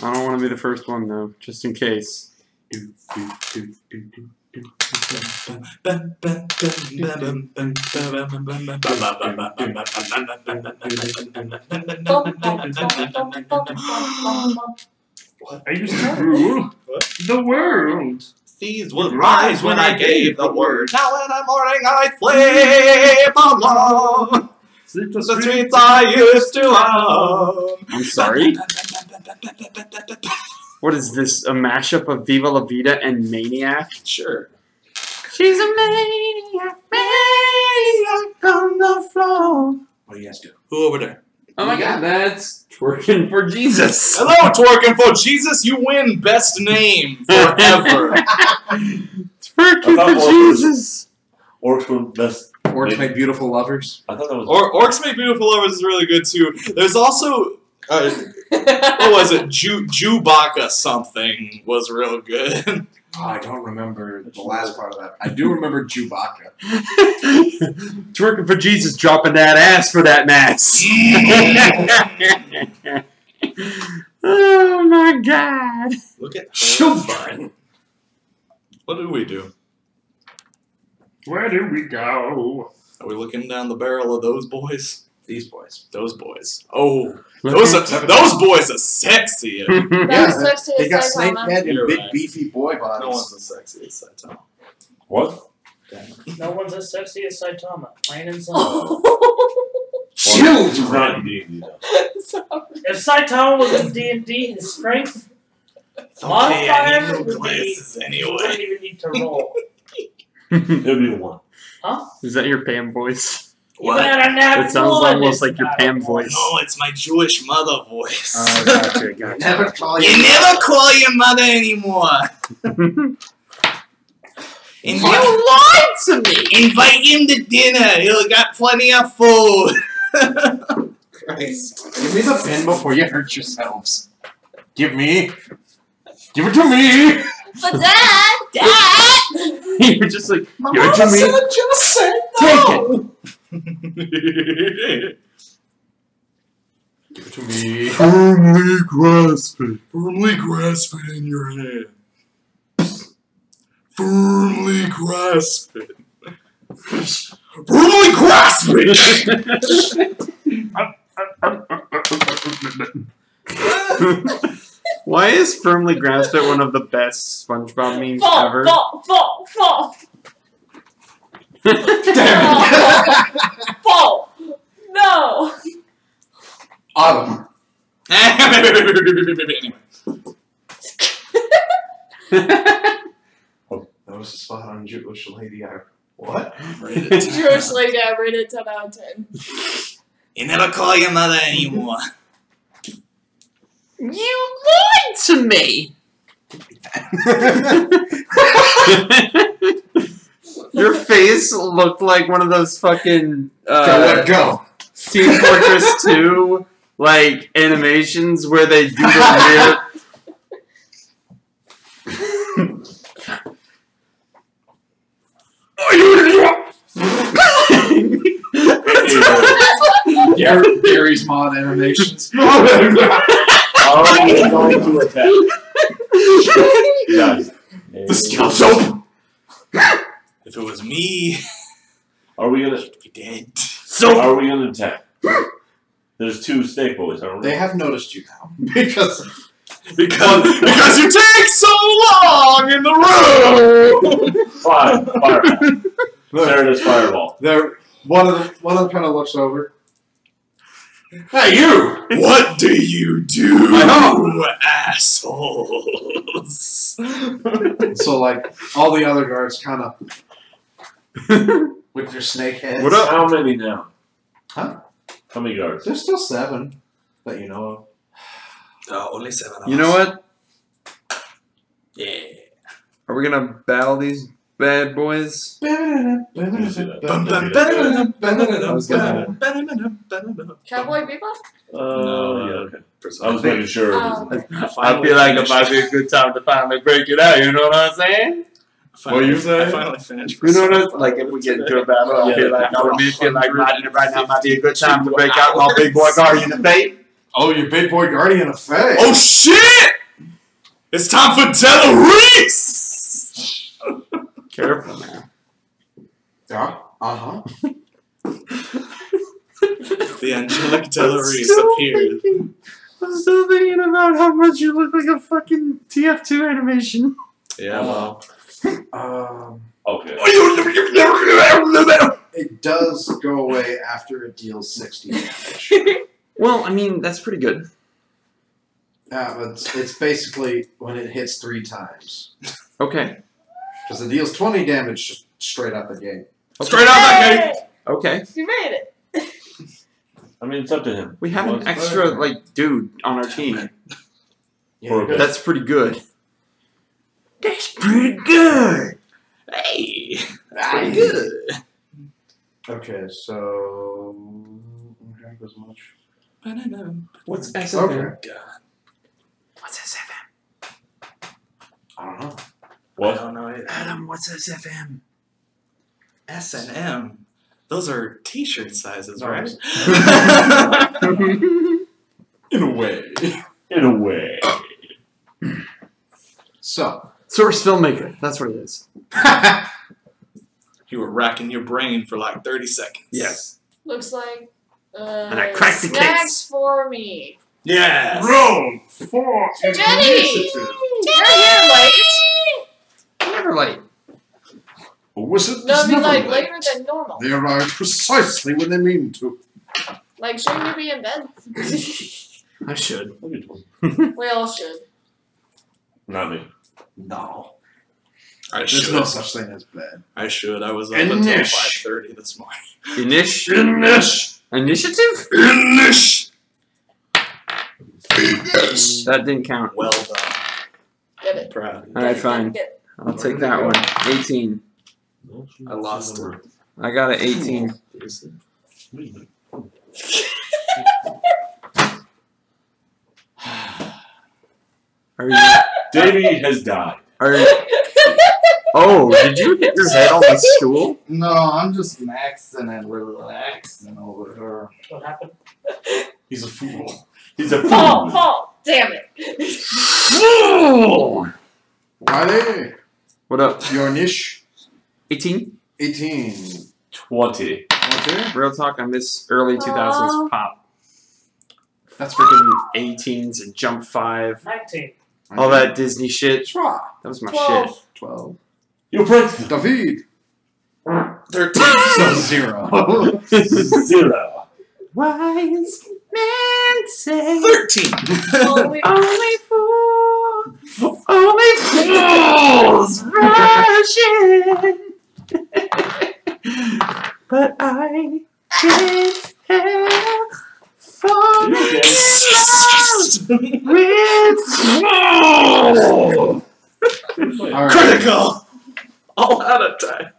I don't want to be the first one though, just in case. Are you still rule the world? Seas would rise when I gave the word. Now in the morning I flame along. The The streets I used to own. I'm sorry? What is this? A mashup of Viva La Vida and Maniac? Sure. She's a maniac, maniac on the floor. What do you guys do? Who over there? Oh my god, that's Twerking for Jesus. Hello, Twerking for Jesus. You win best name forever. Twerking for Jesus. Orcs were best. Orcs make beautiful lovers. I thought that was. Orcs Make Beautiful Lovers is really good too. There's also what was it? Chewbacca something was real good. Oh, I don't remember the last part of that. I do remember Chewbacca. Twerking for Jesus, dropping that ass for that mass. Oh my god. Look at Children. What do we do? Where do we go? Are we looking down the barrel of those boys? These boys. Those boys. Oh, those boys are sexy. That's sexy They as got snake Saitama. head and You're big right. beefy boy bodies. No one's as sexy as Saitama. What? No one's as sexy as Saitama. Plain and simple. He's Children. not in D&D though. Sorry. If Saitama was in D&D, his strength It's okay, I modifier need no would be, glasses you anyway. wouldn't even need to roll. It'll be one. Is that your Pam voice? What? Even at a nat It sounds one, almost it's like your not Pam a voice. No, it's my Jewish mother voice. Gotcha, gotcha. Never call You never call your mother anymore. You lied to me! Invite him to dinner. He'll got plenty of food. Christ. Give me the pen before you hurt yourselves. Give it to me! But Dad! You're just like, My give it to mama me. said just say Take no. Give it to me. Firmly grasp it. Firmly grasp it in your hand. Firmly grasp it. Firmly grasp it! Why is firmly grasp it one of the best SpongeBob memes Fall, ever? fall. Damn it. Fall. No. Autumn. Anyway. That was a spot on Jewish Lady. What? Jewish lady, I rated it 10 out of 10. You never call your mother anymore. You lied to me! Your face looked like one of those fucking Go. Team Fortress 2 like animations where they do the Gary's mod animations. I'm going to attack. Guys. The skill soap. If it was me, Are we gonna? I'd be dead. Are we gonna attack? There's two snake boys, aren't we? They have noticed you now because Because you take so long in the room. Fireball. There it is, fireball. they're one of them kind of looks over. Hey, you! What do you do, I know. assholes? So like all the other guards kind of with their snake heads. What up? How many now? Huh? How many guards? There's still 7 that you know of. Only 7 of You know us. what? Yeah. Are we gonna battle these bad boys? Cowboy Bebop? Yeah, okay. I I was making sure. I feel like it might be a good time to finally break it out, you know what I'm saying? What you say? I finally finished. You know what? Like if we get into a battle, I feel like right now might be a good time to break out my big boy guardian of fate. Oh, your big boy guardian of Fae. Oh shit! It's time for Delarice! Careful now. Yeah. Uh-huh. The angelic Delarice appears. I'm still thinking about how much you look like a fucking TF2 animation. Yeah, well. Okay. it does go away after it deals 60 damage. Well, I mean, that's pretty good. But it's basically when it hits 3 times. Okay. Because it deals 20 damage just straight out the gate. Straight out that gate. Okay. You made it. I mean, it's up to him. We have an extra, like, dude on our team. Yeah, That's pretty good. That's pretty good. Hey. That's pretty good. Okay, so... Drink as much. What's SFM? Okay. What's SFM? I don't know. I What? don't know either. Adam, what's SFM? S&M. Those are T-shirt sizes, right? In a way. In a way. So. Source filmmaker. That's what it is. You were racking your brain for like 30 seconds. Yes. Looks like And I cracked the snacks case. for me. Yes. Roll for Jenny! initiative. You're here late. Never late. A wizard No, I is mean never like late. later than normal. They arrive precisely when they mean to. Like, shouldn't you be in bed? I should. Look at him. We all should. Not me. No. I There's should. no such thing as bad. I should. I was up until Inish. 5:30 this morning. Initiative? Finish! That didn't count. Well done. Get it. Proud. Alright, fine. Get I'll take that one. 18. I lost it. I got an 18. Are you? Davey has died. Oh, did you hit your head on the stool? No, I'm just maxing and relaxing over her. What happened? He's a fool. He's a Paul, fool. Paul, damn it. Wiley, What up? your niche, 18? 18. 20. Okay. Real talk, I miss early 2000s pop. That's Freaking 18s and Jump 5. 19. All that Disney shit. Schwa. That was my 12. shit. 12. You break David. 13. So 0. 0. Wise men say 13. Only only fools rush in. But I can't help falling in love with All right. Critical. All out of time.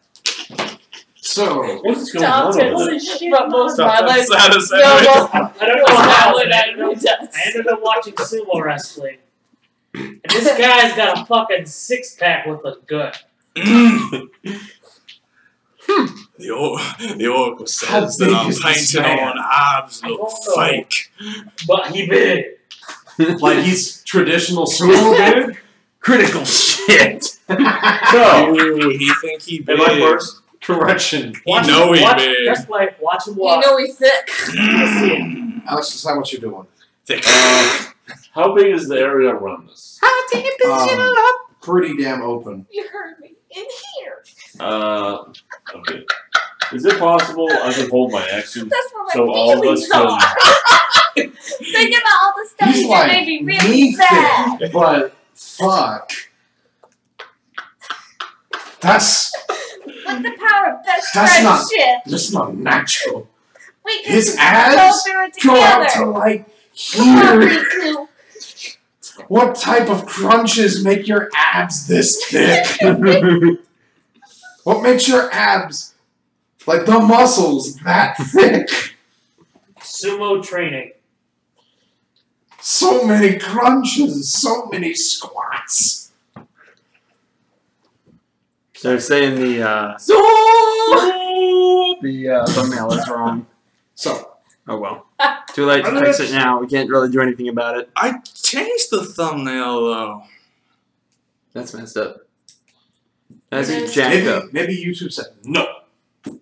So, What's going Stop on it. over there? But most Stop that violent. status No, anyway. I don't know how violent I anime does. ended up watching sumo wrestling. And this guy's got a fucking 6-pack with a gun. The oracle How says that big I'm is this painting man? on abs I look don't know. fake. But he big. like he's traditional sumo dude? critical shit. So, Ooh, he think he big. am I first? Correction. He know he big. Just like watch him You walk. know he's thick. Alex, decide what you're doing. Thick. How big is the area around us? Pretty damn open. You heard me. In here. Okay. Is it possible I can hold my action? That's where my So all of feelings us can- are. Think about all the stuff He's you like, did made me really me sad. thick, but fuck. That's With the power of best That's not- friendship, just not natural. we can His go abs through it go out to together. like Come on, here. Riku. What type of crunches make your abs this thick? What makes your abs, like the muscles, that thick? Sumo training. So many crunches, so many squats. So they're saying the thumbnail is wrong. So, Oh well. Too late to fix it now. We can't really do anything about it. I changed the thumbnail though. That's messed up. That's Maybe- jacked up. maybe YouTube said no. Maybe.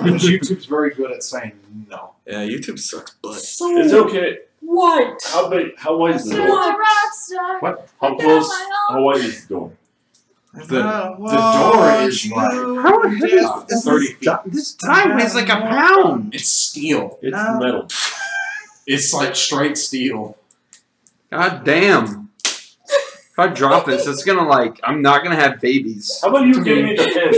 Because YouTube's very good at saying no. Yeah, YouTube sucks butt. It's okay. What? How big? How wide is the You're door? a rock star. What? How close? How wide is the door? The door is like How is 30 feet. This die weighs like a pound. It's steel. It's metal. It's like straight steel. God damn. If I drop this, it's gonna like, I'm not gonna have babies. How about you give me the pen?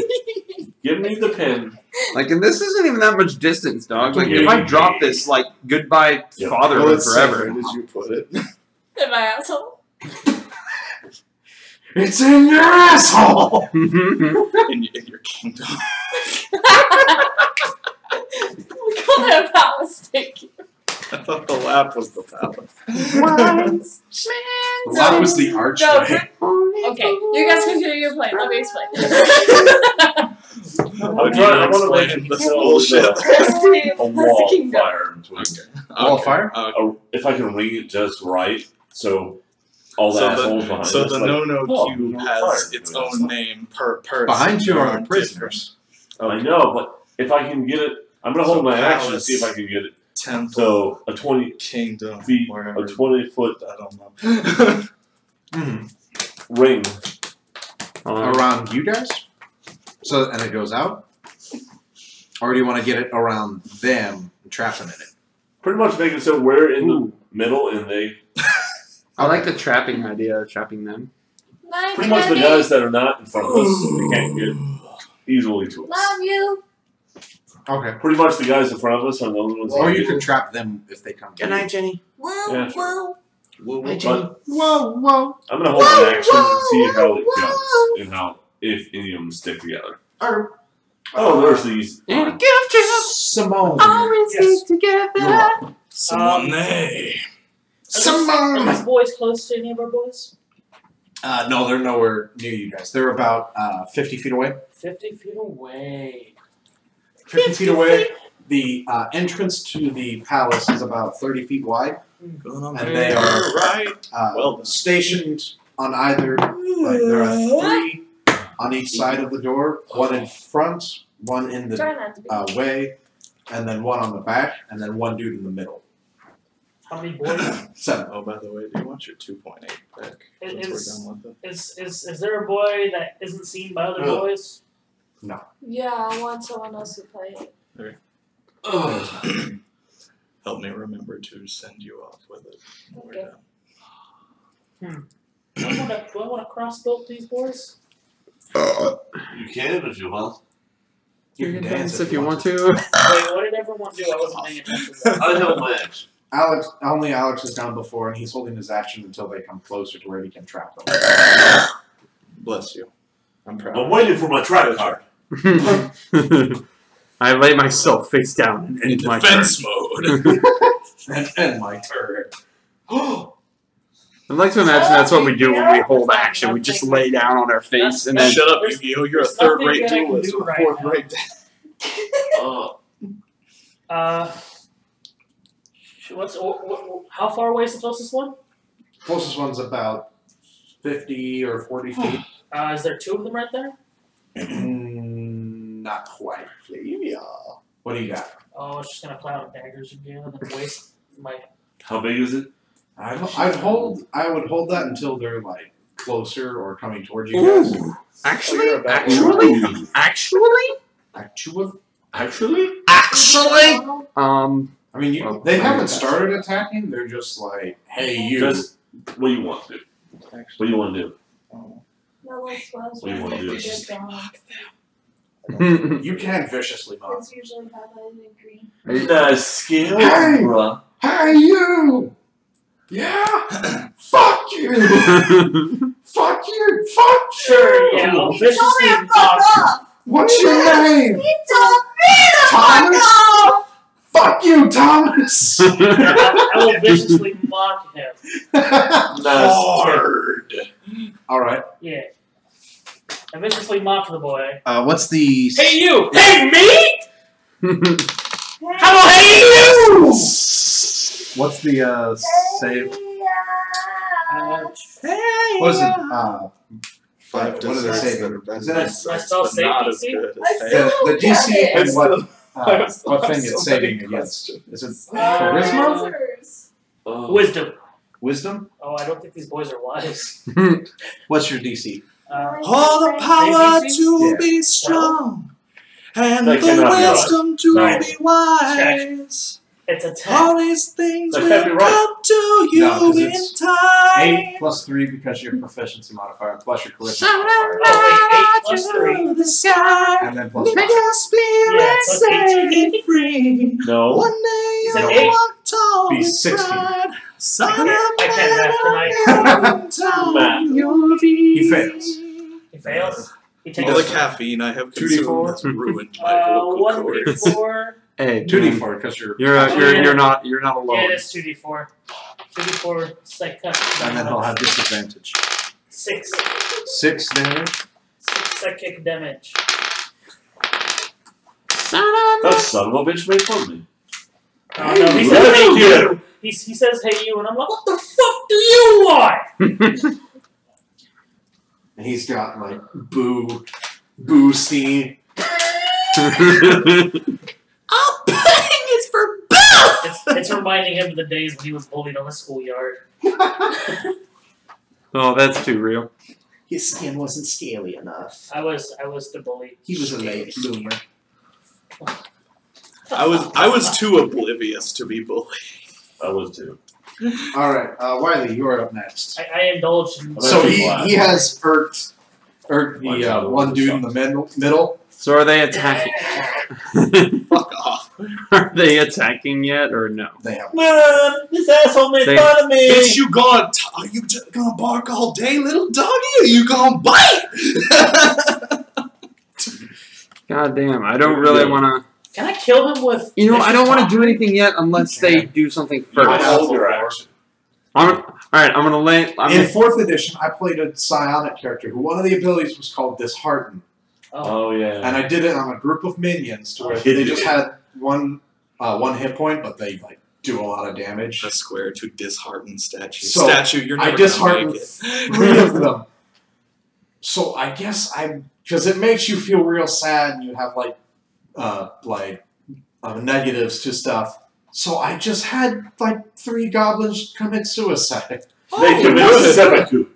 Give me the pen. Like, and this isn't even that much distance, dog. Like, Yeah, if I yeah, drop yeah. this, like, goodbye Yep. fatherhood forever. Where did you put it? In my asshole. It's in your asshole! in your kingdom. We call that a palace. Thank you. I thought the lap was the palace. That was the archway. Okay, you guys continue your plan. Let me explain. I want to make this bullshit. That's the A wall of kingdom. fire between. Wall of fire? If I can ring it just right, so all the assholes behind So us, the like, no-no oh, cube fire. has its own name per person. Behind you are the Different. prisoners. I know, but if I can get it, I'm gonna hold my action and see if I can get it. Temple, So a 20 kingdom, feet, wherever. a 20-foot I don't know. ring. Around you guys? So, and it goes out? Or do you want to get it around them and trap them in it? Pretty much make it so we're in the middle and they. I like the trapping idea of trapping them. Pretty much the guys that are not in front of us, they can't get easily to us. Love you. Okay. Pretty much the guys in front of us are the only ones. Or that you get can it. trap them if they come. Good night, Jenny. Whoa, Yeah, sure. whoa. Hi, Jenny. But Whoa, whoa. I'm gonna hold my action and see how it Whoa, goes and how if any of them stick together. Alright. Oh, there's these. And a gift shop. Simone. Always Yes. stick together. You're welcome. Simone. Are these boys close to any of our boys? No, they're nowhere near you guys. They're about 50 feet away. 50 feet away. 50 feet away. The entrance to the palace is about 30 feet wide. And they are right. stationed on either, like there are 3 on each side of the door. One in front, one in the Try not to be. way, and then one on the back, and then one dude in the middle. How many boys? 7. Oh, by the way, do you want your 2.8 pick? Since we're done with it. Is there a boy that isn't seen by other boys? Yeah, I want someone else to play it. Help me remember to send you off with it. when we're Okay. done. Do I want to cross-build these boys? You can if you want. You can dance if you want to. Wait, what did everyone do? I wasn't paying attention. I held my action. Only Alex has gone before, and he's holding his action until they come closer to where he can trap them. Bless you. I'm proud. I'm waiting for my trap card. I lay myself face down and end my turn. Defense mode. And my turn. I'd like to imagine that's what we do when we hold action. We just lay down on our face and then. Shut up, Yu-Gi-Oh! You're a There's nothing third-rate that I can duelist do with a right fourth-rate How far away is the closest one? Closest one's about 50 or 40 feet. Is there 2 of them right there? Not quite. Yeah. What do you got? Oh, it's just gonna play out daggers again and then waste my. How big is it? I would hold that until they're like closer or coming towards you guys. Ooh. Actually? Actually? I mean, Well, they I haven't mean, started attacking. They're just like, hey, you. Just what do you want to do? What do you want to do? No one smells What do you want to do? good dog. You can viciously mock. That's usually how I agree. Nice skill, Hey! bruh. Hey, you! Yeah! Fuck you! Fuck you! Fuck you! Sure, yeah, I'll You told me viciously to fuck mock. off! What's your name? You told me to Thomas? fuck off! Fuck you, Thomas! I will viciously mock him. Hard. Alright. Yeah. I viciously mock the boy. What's the... Hey you! Hey me! How about hey you? What's the, save? What is it? Five What are they desserts saving? that are Is it best, My spell but not as save good I as still the DC get and it. what thing it's saving against? Is it charisma? Oh. Wisdom. Wisdom? Oh, I don't think these boys are wise. What's your DC? All the power ABC? to Yeah. be strong, and That the cannot be right. wisdom to Right. be wise. It's a 10. All these things That will can't be right. come to you No, 'cause in it's time. 8 plus 3 because of your proficiency modifier plus your charisma modifier. Oh, wait, 8 plus 3. The sky, And then plus make 5. your spirit Yeah, so it's 18. set free. No. One day He said you'll 8. walk tall Be and 16. bright. Son of I can't math tonight. Math. He fails. He fails. He All takes the caffeine I have 2d4. consumed has ruined my vocal cords. 1d4. Hey, 2d4 because you're. You're not Yeah, alone. it is 2d4. 2d4 psychic. And then he'll have disadvantage. 6. 6 damage. 6 psychic damage. That son of a bitch made fun of me. Oh, no, he Hey, says, hey, you. you. He says, hey, you, and I'm like, what the fuck do you want? And he's got like boo steam. I'm paying it for Bill! It's reminding him of the days when he was bullied on the schoolyard. Oh, that's too real. His skin wasn't scaly enough. I was the bully. He was a late bloomer. I was too oblivious to be bullied. I was too. Alright, Wiley, you're up next. I indulged in. So Very he glad. has irked the one dude in the middle. So are they attacking? Fuck off. Are they attacking yet or no? They have. Man, this asshole made They- fun of me. Bitch, you gonna are you just gonna bark all day, little doggy? Or you gonna bite? God damn, I don't really want to. Can I kill him with? You know, I don't want to vicious do anything yet unless they do something You might first. hold your action. All right, I'm gonna lay. In 4th edition, I played a psionic character who one of the abilities was called Dishearten. Oh. Oh yeah. And I did it on a group of minions to where Hit they it. just had one hit point, but they like do a lot of damage. A square to dishearten statue. So, You're I never disheartened gonna make it. 3 of them. So I guess because it makes you feel real sad and you have negatives to stuff. So I just had like 3 goblins commit suicide. They committed seppuku.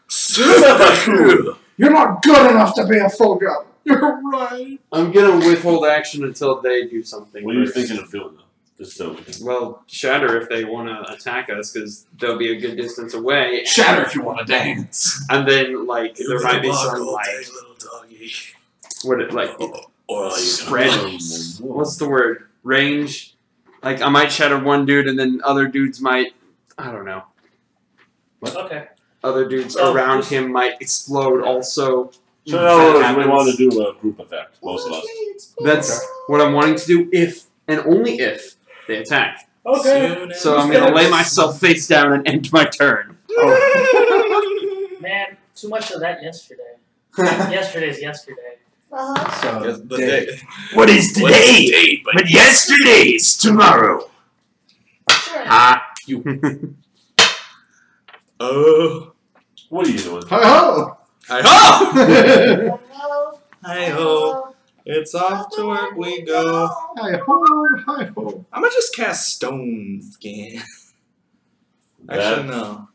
Seppuku. You're not good enough to be a full goblin. You're right. I'm gonna withhold action until they do something. What are you first. thinking of doing though? Just so we can. Well, shatter if they want to attack us, because they'll be a good distance away. Shatter if you want to dance. And then, like, there might be some, All like, day, little doggy. what it, like, Or are you spread. gonna- What's the word? Range. Like, I might shatter one dude, and then other dudes might, I don't know. Okay. Other dudes So- around him might explode also. So in other That words, we happens. want to do a group effect, most of us. That's what I'm wanting to do if, and only if, they attack. Okay. So I'm gonna lay myself face down and end my turn. Man, too much of that yesterday. Yesterday's yesterday. Uh-huh. So, Yes, the Dave, day. What is today? But yesterday's tomorrow. Sure. Ah, Oh. What are you doing? Hi-ho! Hi ho! Hello. Hi ho! It's off to work we go. Hi-ho! Hi-ho! I'm gonna just cast Stone Skin. Actually, no.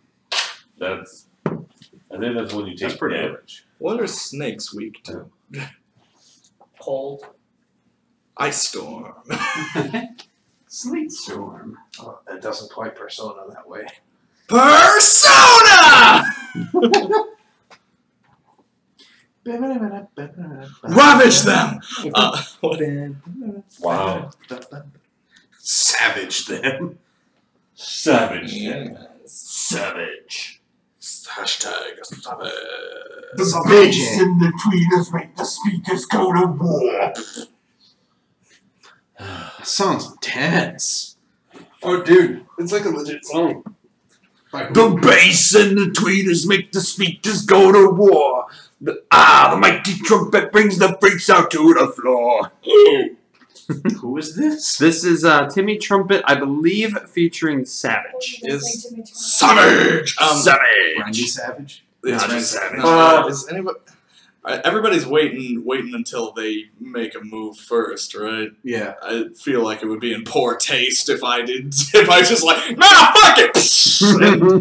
That's. I think that's when you That's take pretty damage. What are snakes weak to? Cold. Ice Storm. Sleet storm. Oh, it doesn't quite persona that way. Persona! Ravage them! What? Wow. Savage them. Savage. savage. Hashtag savage. The bass and the tweeters make the speakers go to war. Sounds intense. Oh, dude, it's like a legit song. The bass and the tweeters make the speakers go to war. The mighty trumpet brings the freaks out to the floor. Who is this? This is Timmy Trumpet, I believe, featuring Savage. Is savage. Randy Savage? It's Not Randy savage. No, is anybody? Everybody's waiting until they make a move first, right? Yeah. I feel like it would be in poor taste if I just like, nah, fuck it.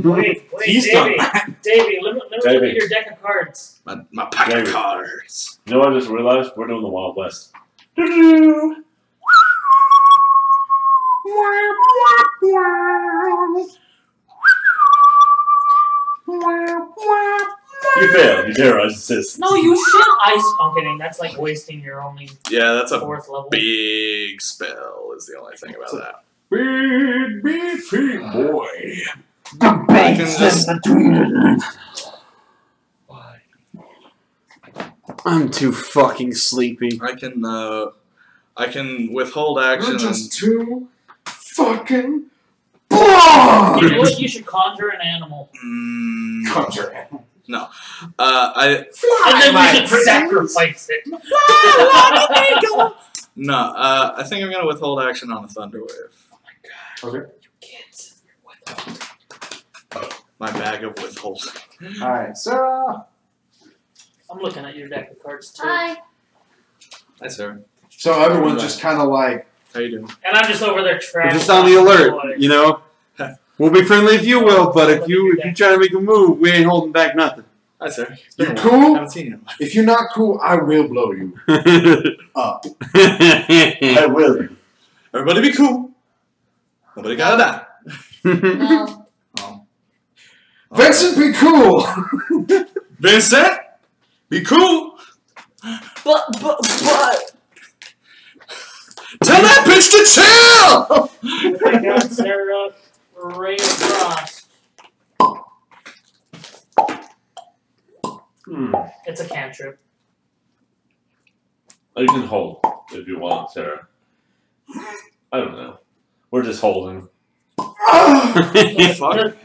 Wait, He's Davey, done Davey, let look at your deck of cards. My pack of cards. You know what I just realized? We're doing the Wild West. You failed. You terrorized assist. No, you should ice pumpkin. That's like wasting your only That's a 4th level. big spell. Is the only thing about that. Big beefy boy. I can just. I'm too fucking sleepy. I can withhold action. You're just too fucking You bored. know what? You should conjure an animal. Conjure animal. No. And then we should sacrifice it. No. I think I'm gonna withhold action on a thunder wave. Oh my god. Okay. You kids. Withhold. My bag of withholding. Alright, Sarah. I'm looking at your deck of cards too. Hi. Hi, Sarah. So everyone's just kind of like, How you doing? And I'm just over there We're trashing. just on the alert, you know? We'll be friendly if you will, but if you try to make a move, we ain't holding back nothing. Hi, Sarah. you cool? Haven't seen you. If you're not cool, I will blow you up. I will. Everybody be cool. Nobody gotta die. No. Vincent, be cool. Vincent, be cool. But. Tell that bitch to chill. Oh my god, Sarah. Ray of Frost. It's a cantrip. You can hold if you want, Sarah. I don't know. We're just holding. Fuck.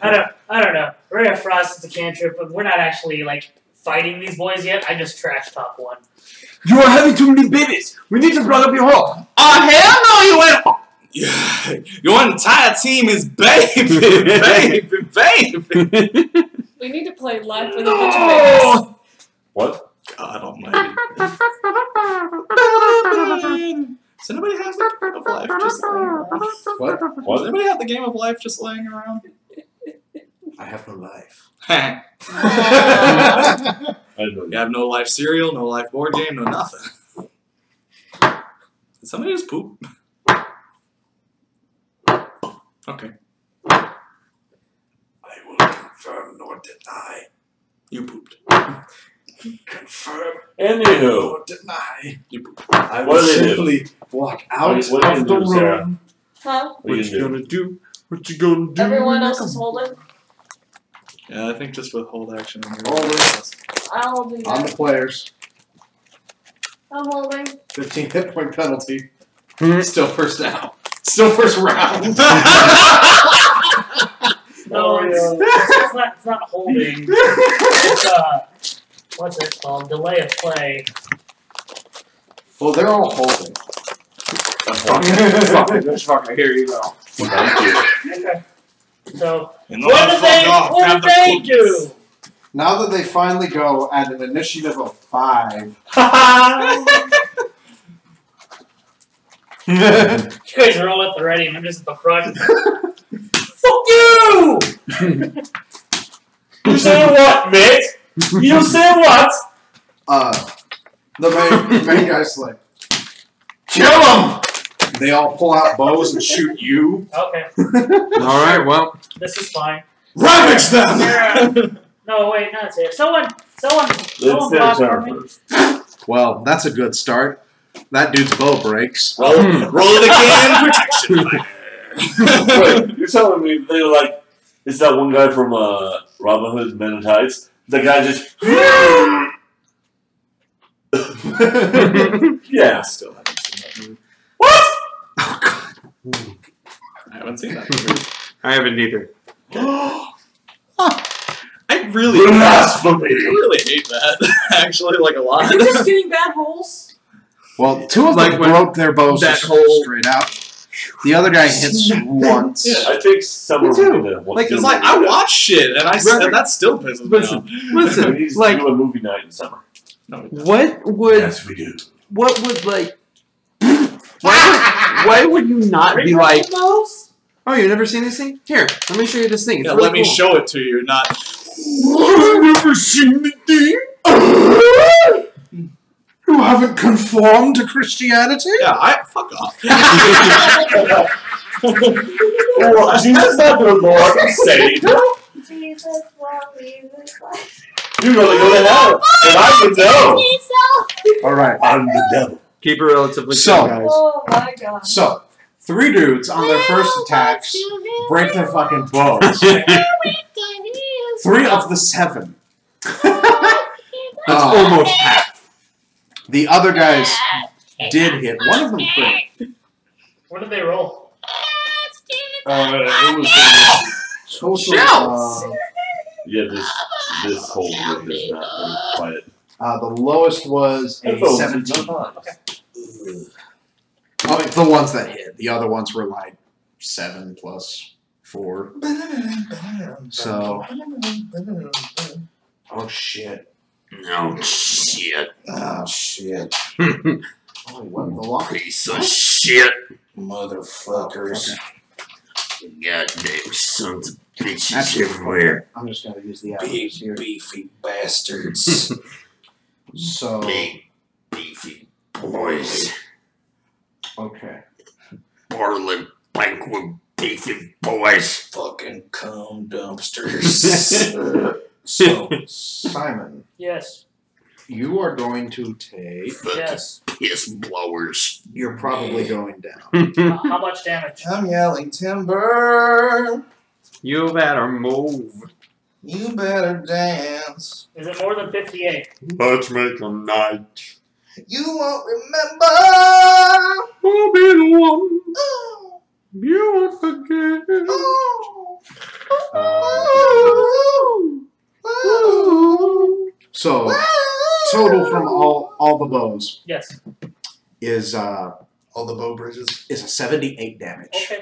I don't know. Ray of Frost is a cantrip, but we're not actually like fighting these boys yet. I just trash top one. You are having too many babies. We need to plug up your hole. Oh hell no, you ain't. Your entire team is baby. We need to play live for the bunch of babies. What? God almighty. Does anybody have the game of life just laying around? What? What? Does anybody have the game of life just laying around? I have no life. You I don't know. have no life cereal, no life board game, no nothing. Did somebody just poop? Okay. I will confirm nor deny. You pooped. Confirm Anywho. nor deny. You pooped. I What will do they do? simply walk out What are you of the gonna do, Sarah? room. Huh? What are you gonna do? gonna do? What you gonna do? Everyone else is holding? Yeah, I think just withhold action. I'll do On that. the players. I'm holding. 15 hit point penalty. Still first down. Still first round. No, it's not holding. It's what's it called? Delay of play. Well, they're all holding. Fuck, here you go. Thank you. Okay. So And the what do they do? Now that they finally go at an initiative of 5. You guys are all at the ready, and I'm just at the front. Fuck you! You say what, mate? You say what? The main guy's like, kill him! They all pull out bows and shoot you. Okay, Alright, well. this is fine. Ravage them! Sarah. No, wait, not Sarah. Someone Let's block finish for Sarah me. first. Well, that's a good start. That dude's bow breaks. Roll it again, protection fire. Wait, you're telling me they were like, it's that one guy from Robin Hood Men in Tights? The guy just. Yeah. I still haven't seen that movie. What? Oh, God. I haven't seen that movie. I haven't either. I really hate that. Actually, like a lot. Are you just getting bad holes? Well, 2 of Like them when broke their bows that just whole- straight out. The other guy hits once. Yeah. I think someone Me too. would do Like, It's like, I watch shit, and and that still pisses me off. We Listen, need to like, do a movie night in summer. No, it doesn't. what would, Yes, we do. what would, like, why would you not be like, Those? oh, you've never seen this thing? Here, let me show you this thing. It's Yeah, really let me cool. show it to you, not. I've never seen the thing? You haven't conformed to Christianity? Yeah, fuck off. Well, Jesus not the Lord and Savior. Jesus, love Jesus. You're gonna go to hell, and I would know. All right. I'm the devil. Keep it relatively So- cool, guys. Oh my god. So, 3 dudes on their first attacks break their fucking bows. 3 of the 7. That's almost half. The other guys did hit. One of them crit. What did they roll? It was total. Shells! Yeah, this whole group is not very quiet. The lowest was a Headphones, 17. not mine. I mean, the ones that hit. The other ones were like 7 plus 4. So. Oh shit. No shit. Oh shit. Oh, what the long Piece of shit. motherfuckers. Goddamn sons of bitches That's everywhere. I'm just gonna use the Big, averages here. beefy bastards. So Big, beefy boys. okay. Barley banquet beefy boys. Fucking cum dumpsters. So Simon, Yes. you are going to take. Yes. Piss blowers. You're probably going down. How much damage? I'm yelling timber. You better move. You better dance. Is it more than 58? Let's make a night. You won't remember. I'll be the one Oh, you won't forget. So total from all the bows Yes. is all the bow bridges. a 78 damage. Okay.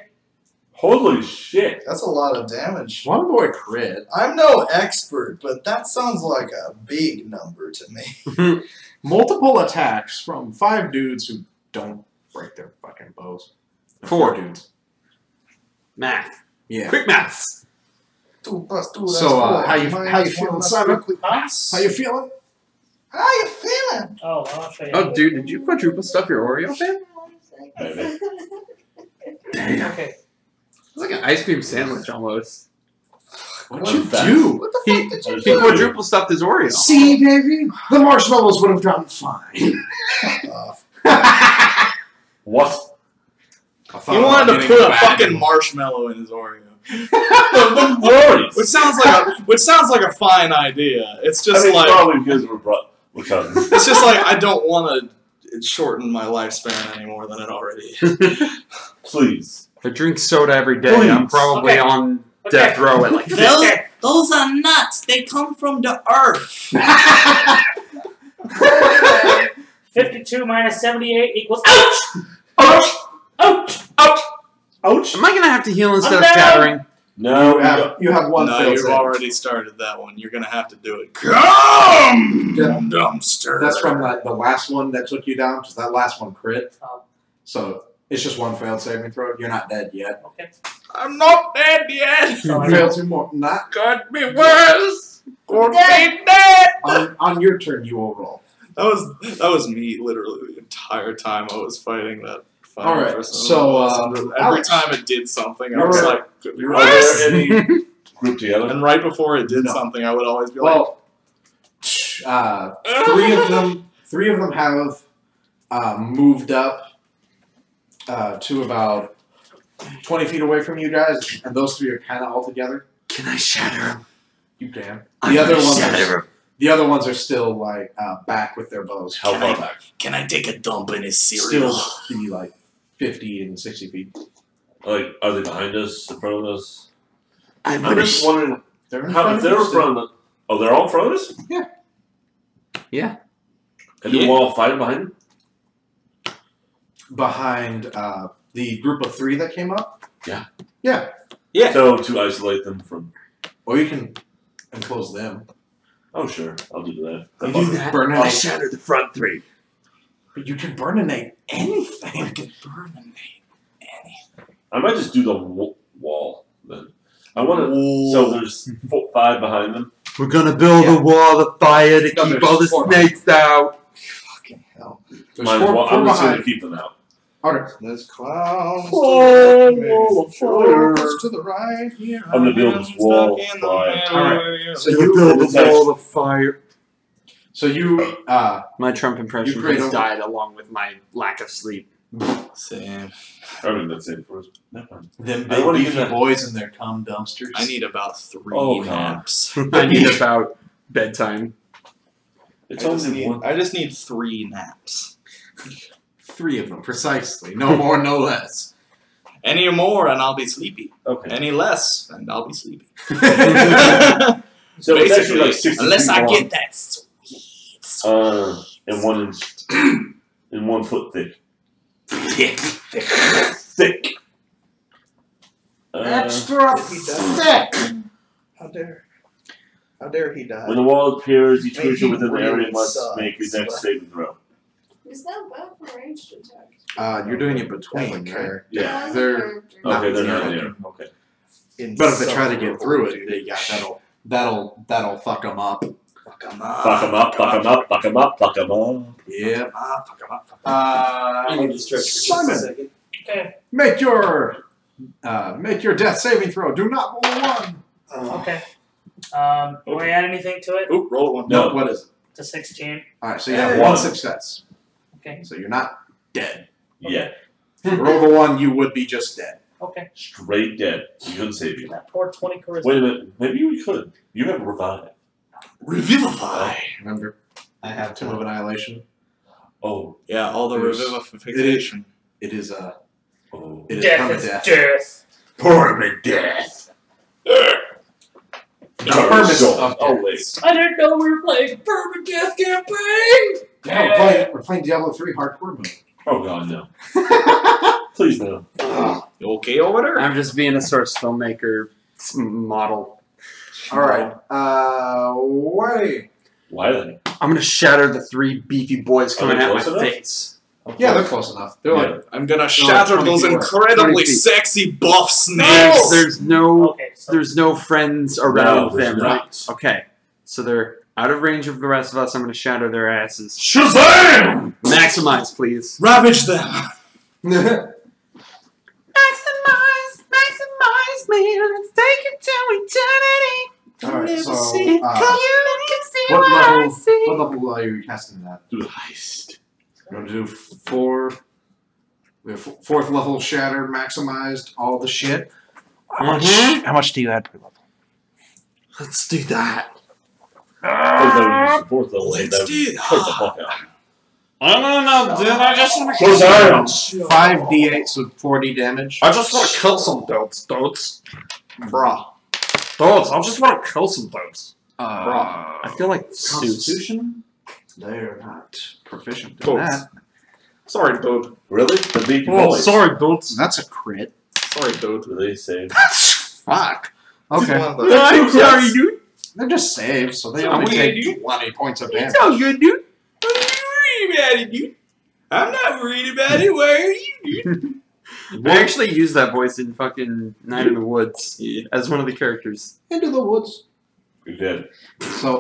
Holy shit! That's a lot of damage. One boy crit. I'm no expert, but that sounds like a big number to me. Multiple attacks from 5 dudes who don't break their fucking bows. 4 dudes. Math. Yeah. Quick maths. 2 plus 2, that's So, 4. how you Minus feeling, 1, that's Simon? 3. Huh? How you feeling? How you feeling? Oh, I'll show you. Oh, dude, did you quadruple stuff your Oreo, fan? Maybe. Damn. Okay. It's like an ice cream sandwich almost. What'd you Fast. do? What the He, fuck did you he do? quadruple stuffed his Oreo. See, baby? The marshmallows would have done fine. Fuck off. What? He wanted to put a fucking marshmallow in his Oreo. The glories. Which sounds like a fine idea. It's just I mean, like probably because we're cousins. it's just like I don't want to shorten my lifespan any more than it already is. Please. I drink soda every day. I'm Please. probably Okay. on Okay. death row at like 50. Those are nuts. They come from the earth. 52 minus 78 equals. Ouch! Ouch! Ouch! Ouch! Ouch! Am I gonna have to heal instead I'm of down. shattering? No, You have one No, failed you've save. already started that one. You're gonna have to do it. Come Yeah. dumpster. That's from the last one that took you down, because that last one crit. Oh. So it's just one failed saving throw. You're not dead yet. Okay. I'm not dead yet. So I Failed 2 more. Not Could be worse. Could Dead. be dead. on your turn. You will roll. That was me literally the entire time I was fighting that. All right, person. so, every Alex. time it did something, I You're was right. like, could be Are worse. there any group together? And right before it did No. something, I would always be like, Well, 3 of them have moved up to about 20 feet away from you guys, and those 3 are kind of all together. Can I shatter him? You can. I'm The other gonna ones shatter are, him. the other ones are still like back with their bows. How far back? Can I take a dump in his Still be like 50 and 60 feet. Like, are they behind us, in front of us? I'm I'm gonna just wondering They're in how front if of they're you in still. front of us. Oh, they're all in front of us? Yeah. And then we're all fighting behind them? Behind the group of 3 that came up. Yeah. Yeah. Yeah. So, to isolate them from. Or you can enclose them. Oh, sure. I'll do that. You can I'll burninate. shatter the front 3. But you can burninate anything. I might just do the wall then. I want to. So, there's 5 behind them. We're gonna build a wall of fire to keep all the snakes out. Fucking hell. There's I'm four just going behind. to keep them out. Okay. There's clowns Oh, to the right here. I'm gonna build this wall of fire. Alright. So So you build a wall of fire. So you My Trump impression You create has a- died along with my lack of sleep. Same. I mean, that's it for us. Never mind. Them I big wanna beefy get that- boys in their cum dumpsters. I need about 3 Oh, God. naps. I need about bedtime. It's I just, only need, one. I just need 3 naps. 3 of them, precisely. No more, no less. Any more and I'll be sleepy. Okay. Any less and I'll be sleepy. So it's actually Basically, like 60 unless feet I long, get that sweet. and 1 inch, and 1 foot thick. Thick. Thick. extra thick. How dare he die? When the wall appears, each Hey, creature he within the area really must sucks, make his next but- saving throw. Is that bad for ranged attacks? You're doing it As a between, right? character. Yeah. They're Not Okay, they're not zero. there. Okay. But if they try to get through it, they, yeah, that'll fuck them up. Fuck 'em up. Fuck 'em up, fuck 'em up, fuck 'em up, fuck 'em up. Yeah. Fuck 'em up. Fuck 'em up. I need to stretch for just a Simon, second. Okay. make your death saving throw. Do not roll 1. Okay. Do I add anything to it? Oop, roll 1. No. What is it? To 16. All right, so you have Hey. 1 success. Okay. So you're not dead. Yeah. Roll the 1, you would be just dead. Okay. Straight dead. You couldn't save you. That poor 20 charisma. Wait a minute. Maybe we could. You have revive. Revivify. Remember, I have Tomb of Annihilation. Oh. Yeah, all the There's- revivification. It is Oh. it is Death is permadeath. death. Permadeath. Permadeath So- of oh, death. wait. I didn't know we were playing Permadeath campaign! Yeah, we're playing Diablo 3 hardcore mode. Oh, God, no. Please, no. You okay over there? I'm just being a source filmmaker model. All right, Wiley. Wiley. I'm gonna shatter the 3 beefy boys Are coming they at my close enough? face. Yeah, they're close enough. They're like I'm gonna shatter 20 those feet away. incredibly 20 feet. sexy buff No, snakes. there's no friends around No, there's them, right? not. Okay, so they're out of range of the rest of us. I'm gonna shatter their asses. Shazam! Maximize, please. Ravage them. Maximize me. Let's take it to eternity. all right. So You can see what level are you casting that? Do the heist. You want to do 4? We have 4th level shatter, maximized, all the shit. How much do you add per level? Let's do that. Fourth level. Let's do that. Cut the fuck out. I don't know, dude. I just want Shazam! 5d8, so 40 damage. I just want to kill some dotes. Bruh. I just want to kill some dotes. Bruh. I feel like Seuss. Constitution? They're not proficient in Totes. that. Sorry, dude. Really? The beefy Oh, boys. sorry, dotes. That's a crit. Sorry, dude. Do they save? Fuck. Okay. I'm sorry, dude. They're just saves, so they So only weird, take 20 points of damage. It's all good, dude. I'm not worried about it, dude. I'm not worried about it. Why are you, dude? I actually used that voice in fucking Night in the Woods as one of the characters. Into the woods. You're dead. So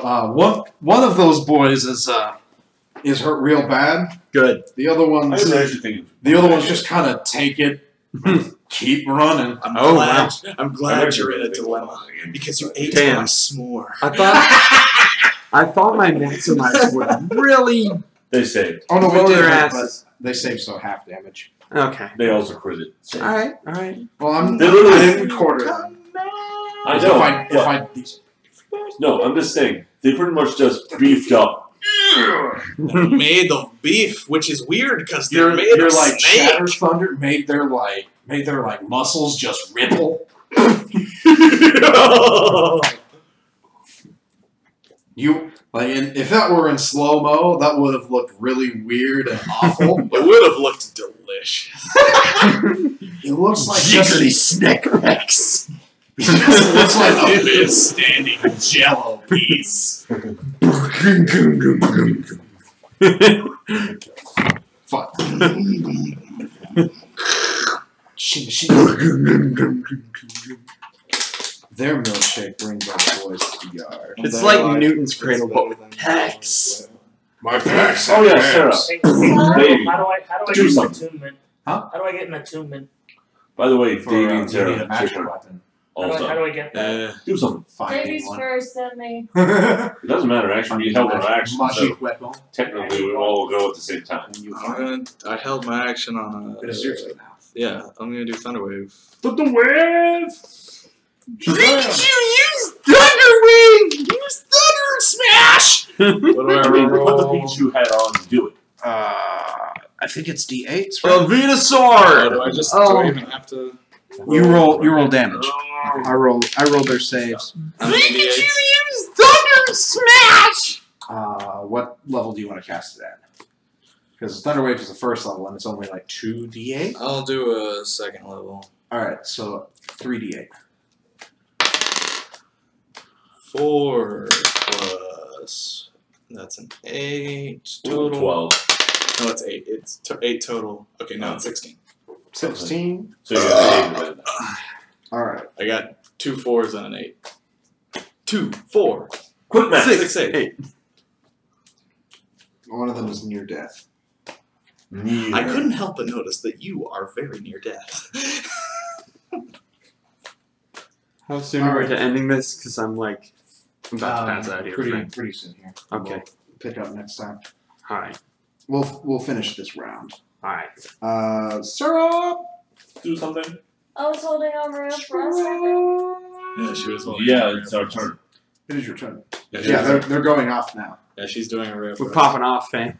one of those boys is hurt real bad. Good. The other I one's was actually thinking. the other ones just kind of take it, keep running. I'm Oh, glad. wow. I'm I glad heard you're you in a were dilemma because you ate Damn. my s'more. I thought my Maximize would really They saved. Oh no, we blow did, their but asses. they saved so half damage. Okay. They also critted. So. Alright, alright. Well, I They literally- didn't quarter them. I So know. if I No, I'm just saying. They pretty much just beefed up. Made of beef, which is weird because they're you're made of like snake. Shatter Thunder made their muscles just ripple. You like, if that were in slow mo, that would have looked really weird and awful. It would have looked delicious. It looks like Jiggly just, snack packs. it just looks like a big standing Jello piece. fuck. Their milkshake brings all the boys to the yard. It's like Newton's cradle, but with pecs. My pecs. Oh yeah, Sarah. Hey, Baby, how do I do get something. an attunement? Huh? How do I get an attunement? By the way, For, Davey and you Sarah, need a magic weapon. How all do done. I get that? Do something. Baby's one. first, then me. It doesn't matter. Actually, you held an action, so Magic weapon. technically we all go at the same time. I held my action on a. It is yours now. Yeah, I'm gonna do Thunderwave. Thunderwave! Use Thunderwing! Use Thunder Smash! What do I I mean, put the roll? things you had on and do it. I think it's D8. A Oh, Venusaur! do I just do Oh. I even have to? You roll damage. I roll their saves. How many D8s? Use Thunder Smash! What level do you want to cast it at? Because Thunderwave is the first level and it's only like 2d8. I'll do a second level. Alright, so 3d8. 4 plus. That's an 8 total. 12. No, it's 8. It's 8 total. Okay, no, it's 16. 16. So you got David. Alright. I got 2 4s and an 8. 2, 4. Quick math. 6, 8. One of them is near death. I couldn't help but notice that you are very near death. How soon are we to ending this? Because I'm like about to pass out here. Pretty soon here. Okay. We'll pick up next time. Alright. We'll finish this round. Alright. Syrup! Do something. I was holding on Maria for a second. Yeah, she was holding. Yeah, it's our turn. It is your turn. Yeah, Yeah, they're going off now. she's doing a rare. We're popping off, fam.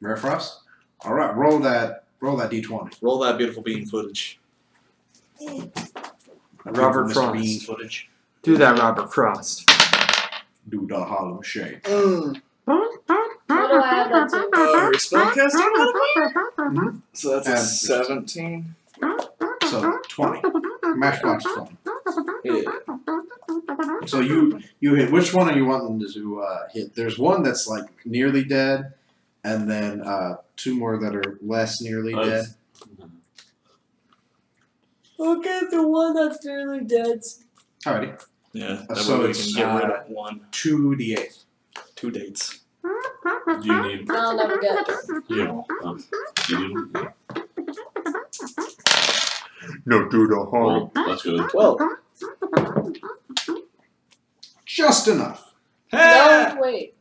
Rare Frost? Alright, roll that D20. Roll that beautiful bean footage. Robert Mr. Frost. Bean footage. Do that, Robert Frost. Do the Harlem Shake. What do I add that to? Spellcasting modifier? So that's a And- 17. So 20. Matchbox 20. Yeah. So you hit. Which one are you wanting to hit? There's one that's like nearly dead, and then 2 more that are less nearly dead. I'll get the one that's nearly dead. Alrighty. Yeah, that So way we it's, can get rid of 1. 2d8. 2 dates. Do you need? I'll never get it. Yeah. You need? No, do the Well, that's good. 12. Just enough. No, wait.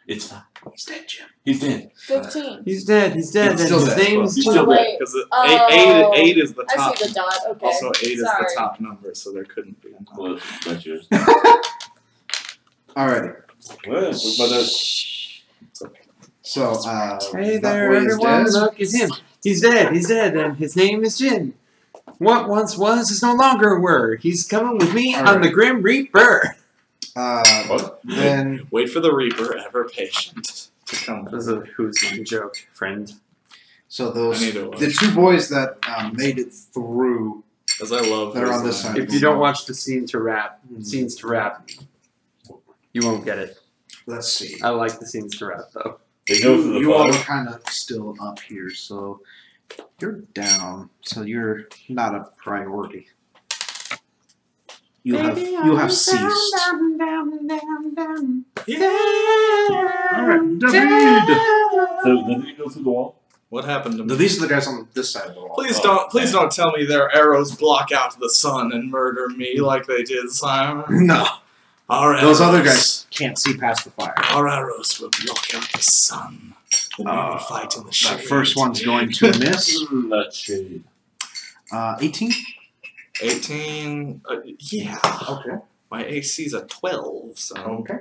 It's fine. He's dead, Jim. He's dead. 15. He's dead. He's Then still his dead. name's He's Jim. still dead. Wait. Because Oh. 8 is the I top. see the dot. Okay. Also, 8 is the Sorry. top number, so there couldn't be a number. Well, that's yours. Alrighty. Well, what about that? So Hey that there, boy is everyone. dead. Look, it's him. He's dead. He's dead, and his name is Jim. What once was is no longer a word. He's coming with me All on right. the Grim Reaper. What? Then Wait for the Reaper, ever patient, to come. That was a who's line joke, friend. so I those need to watch. the 2 boys that made it through. As I love They're on this this line. side. If you don't watch the scenes to rap, you won't get it. Let's see. I like the scenes to rap though. They go for the You all are bottom. kind of still up here, so you're down. So you're not a priority. You have ceased. Alright, David. So then did he go through the wall? What happened to me? No, these are the guys on this side of the wall. Please don't tell me their arrows block out the sun and murder me like they did Simon. No, Our those other arrows- guys can't see past the fire. Our arrows will block out the sun. Then we will fight in the shade. That first one's going to miss. That shade. 18. 18. Yeah. Okay. My AC's a 12, so. Okay.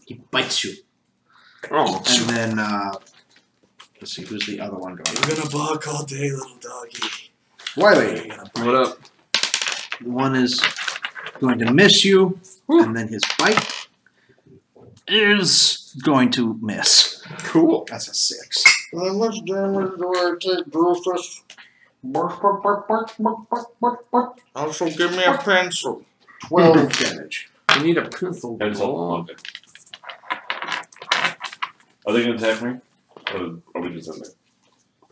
He bites you, Oh, and then let's see who's the other one going. I'm gonna bark all day, little doggy. Wiley. You're gonna what up? One is going to miss you, and then his bite is going to miss. Cool. That's a 6. How much damage do I take, Rufus? Also, give me a pencil. 12 damage. I need a pencil. Pencil. Okay. Are they gonna attack me? Or are we just in there?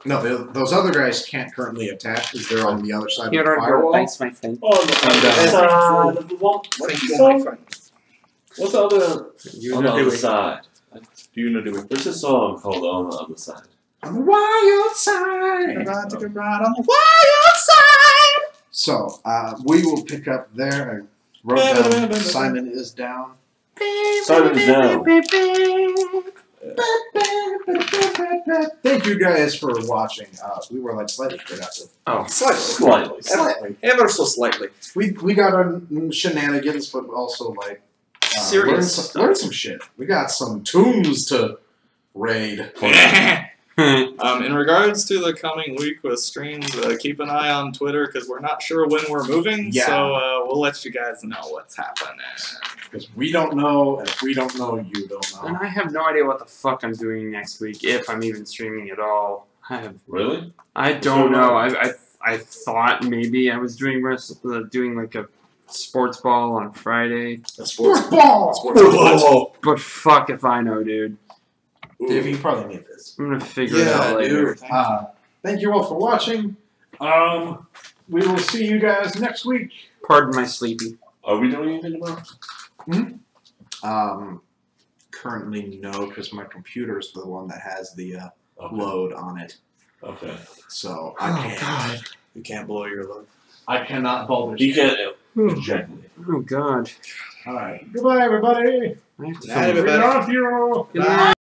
No, those other guys can't currently attack because they're on the other side of the Here are your firewall. dice, my friend. Oh, The one. Thank you, So- my friend. what's the other You on know the who other it- side? You know, do it. There's a song called On the Other Side. On the wild side. Ride to the ride on the wild side. So, we will pick up there. I wrote down Simon is down. Simon's down. Thank you guys for watching. We were like slightly productive. Oh, Slightly. Slightly. Ever so slightly. We got our shenanigans, but also like serious learn some shit. We got some tombs to raid. In regards to the coming week with streams, keep an eye on Twitter because we're not sure when we're moving. Yeah. So we'll let you guys know what's happening. Because we don't know, and if we don't know, you don't And know. I have no idea what the fuck I'm doing next week, if I'm even streaming at all. Really? I don't know. I thought maybe I was doing like a sports ball on Friday, Sports ball! Sports ball. but fuck if I know, dude. Dave, you probably need this. I'm gonna figure it out later. dude. Thank you all for watching. We will see you guys next week. Pardon my sleepy. Are we doing anything tomorrow? Currently no, because my computer is the one that has the Okay. load on it. Okay. So I can't. You can't blow your load. I cannot bother. You can't ejaculate. Oh god. All right. Goodbye, everybody. I have to Night, everybody. We love you. Good night.